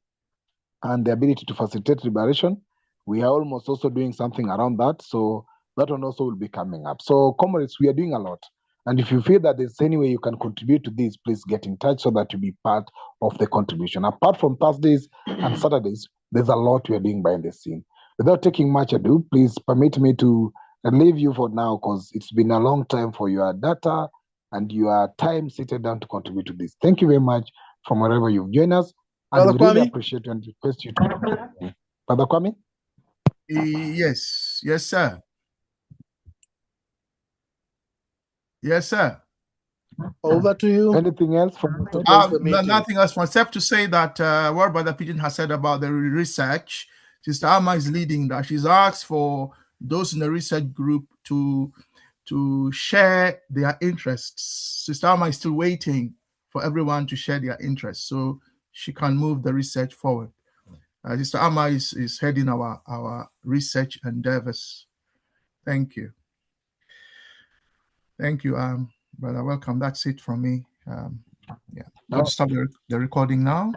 and the ability to facilitate liberation. We are almost also doing something around that. So that one also will be coming up. So comrades, we are doing a lot. And if you feel that there's any way you can contribute to this, please get in touch so that you be part of the contribution. Apart from Thursdays and Saturdays, there's a lot we are doing behind the scene. Without taking much ado, please permit me to leave you for now because it's been a long time for your data and your time seated down to contribute to this. Thank you very much from wherever you've joined us. And Brother we really Kwame? appreciate and request you to. Brother Kwame? Yes, sir. Yes, sir. Over to you. Anything else from the nothing else except to say that what Brother Pigeon has said about the research, Sister Alma is leading that. She's asked for those in the research group to share their interests. Sister Alma is still waiting for everyone to share their interests so she can move the research forward. Sister Alma is heading our research endeavors. Thank you. Thank you, brother. Welcome. That's it from me. Yeah, I'm going to stop the recording now.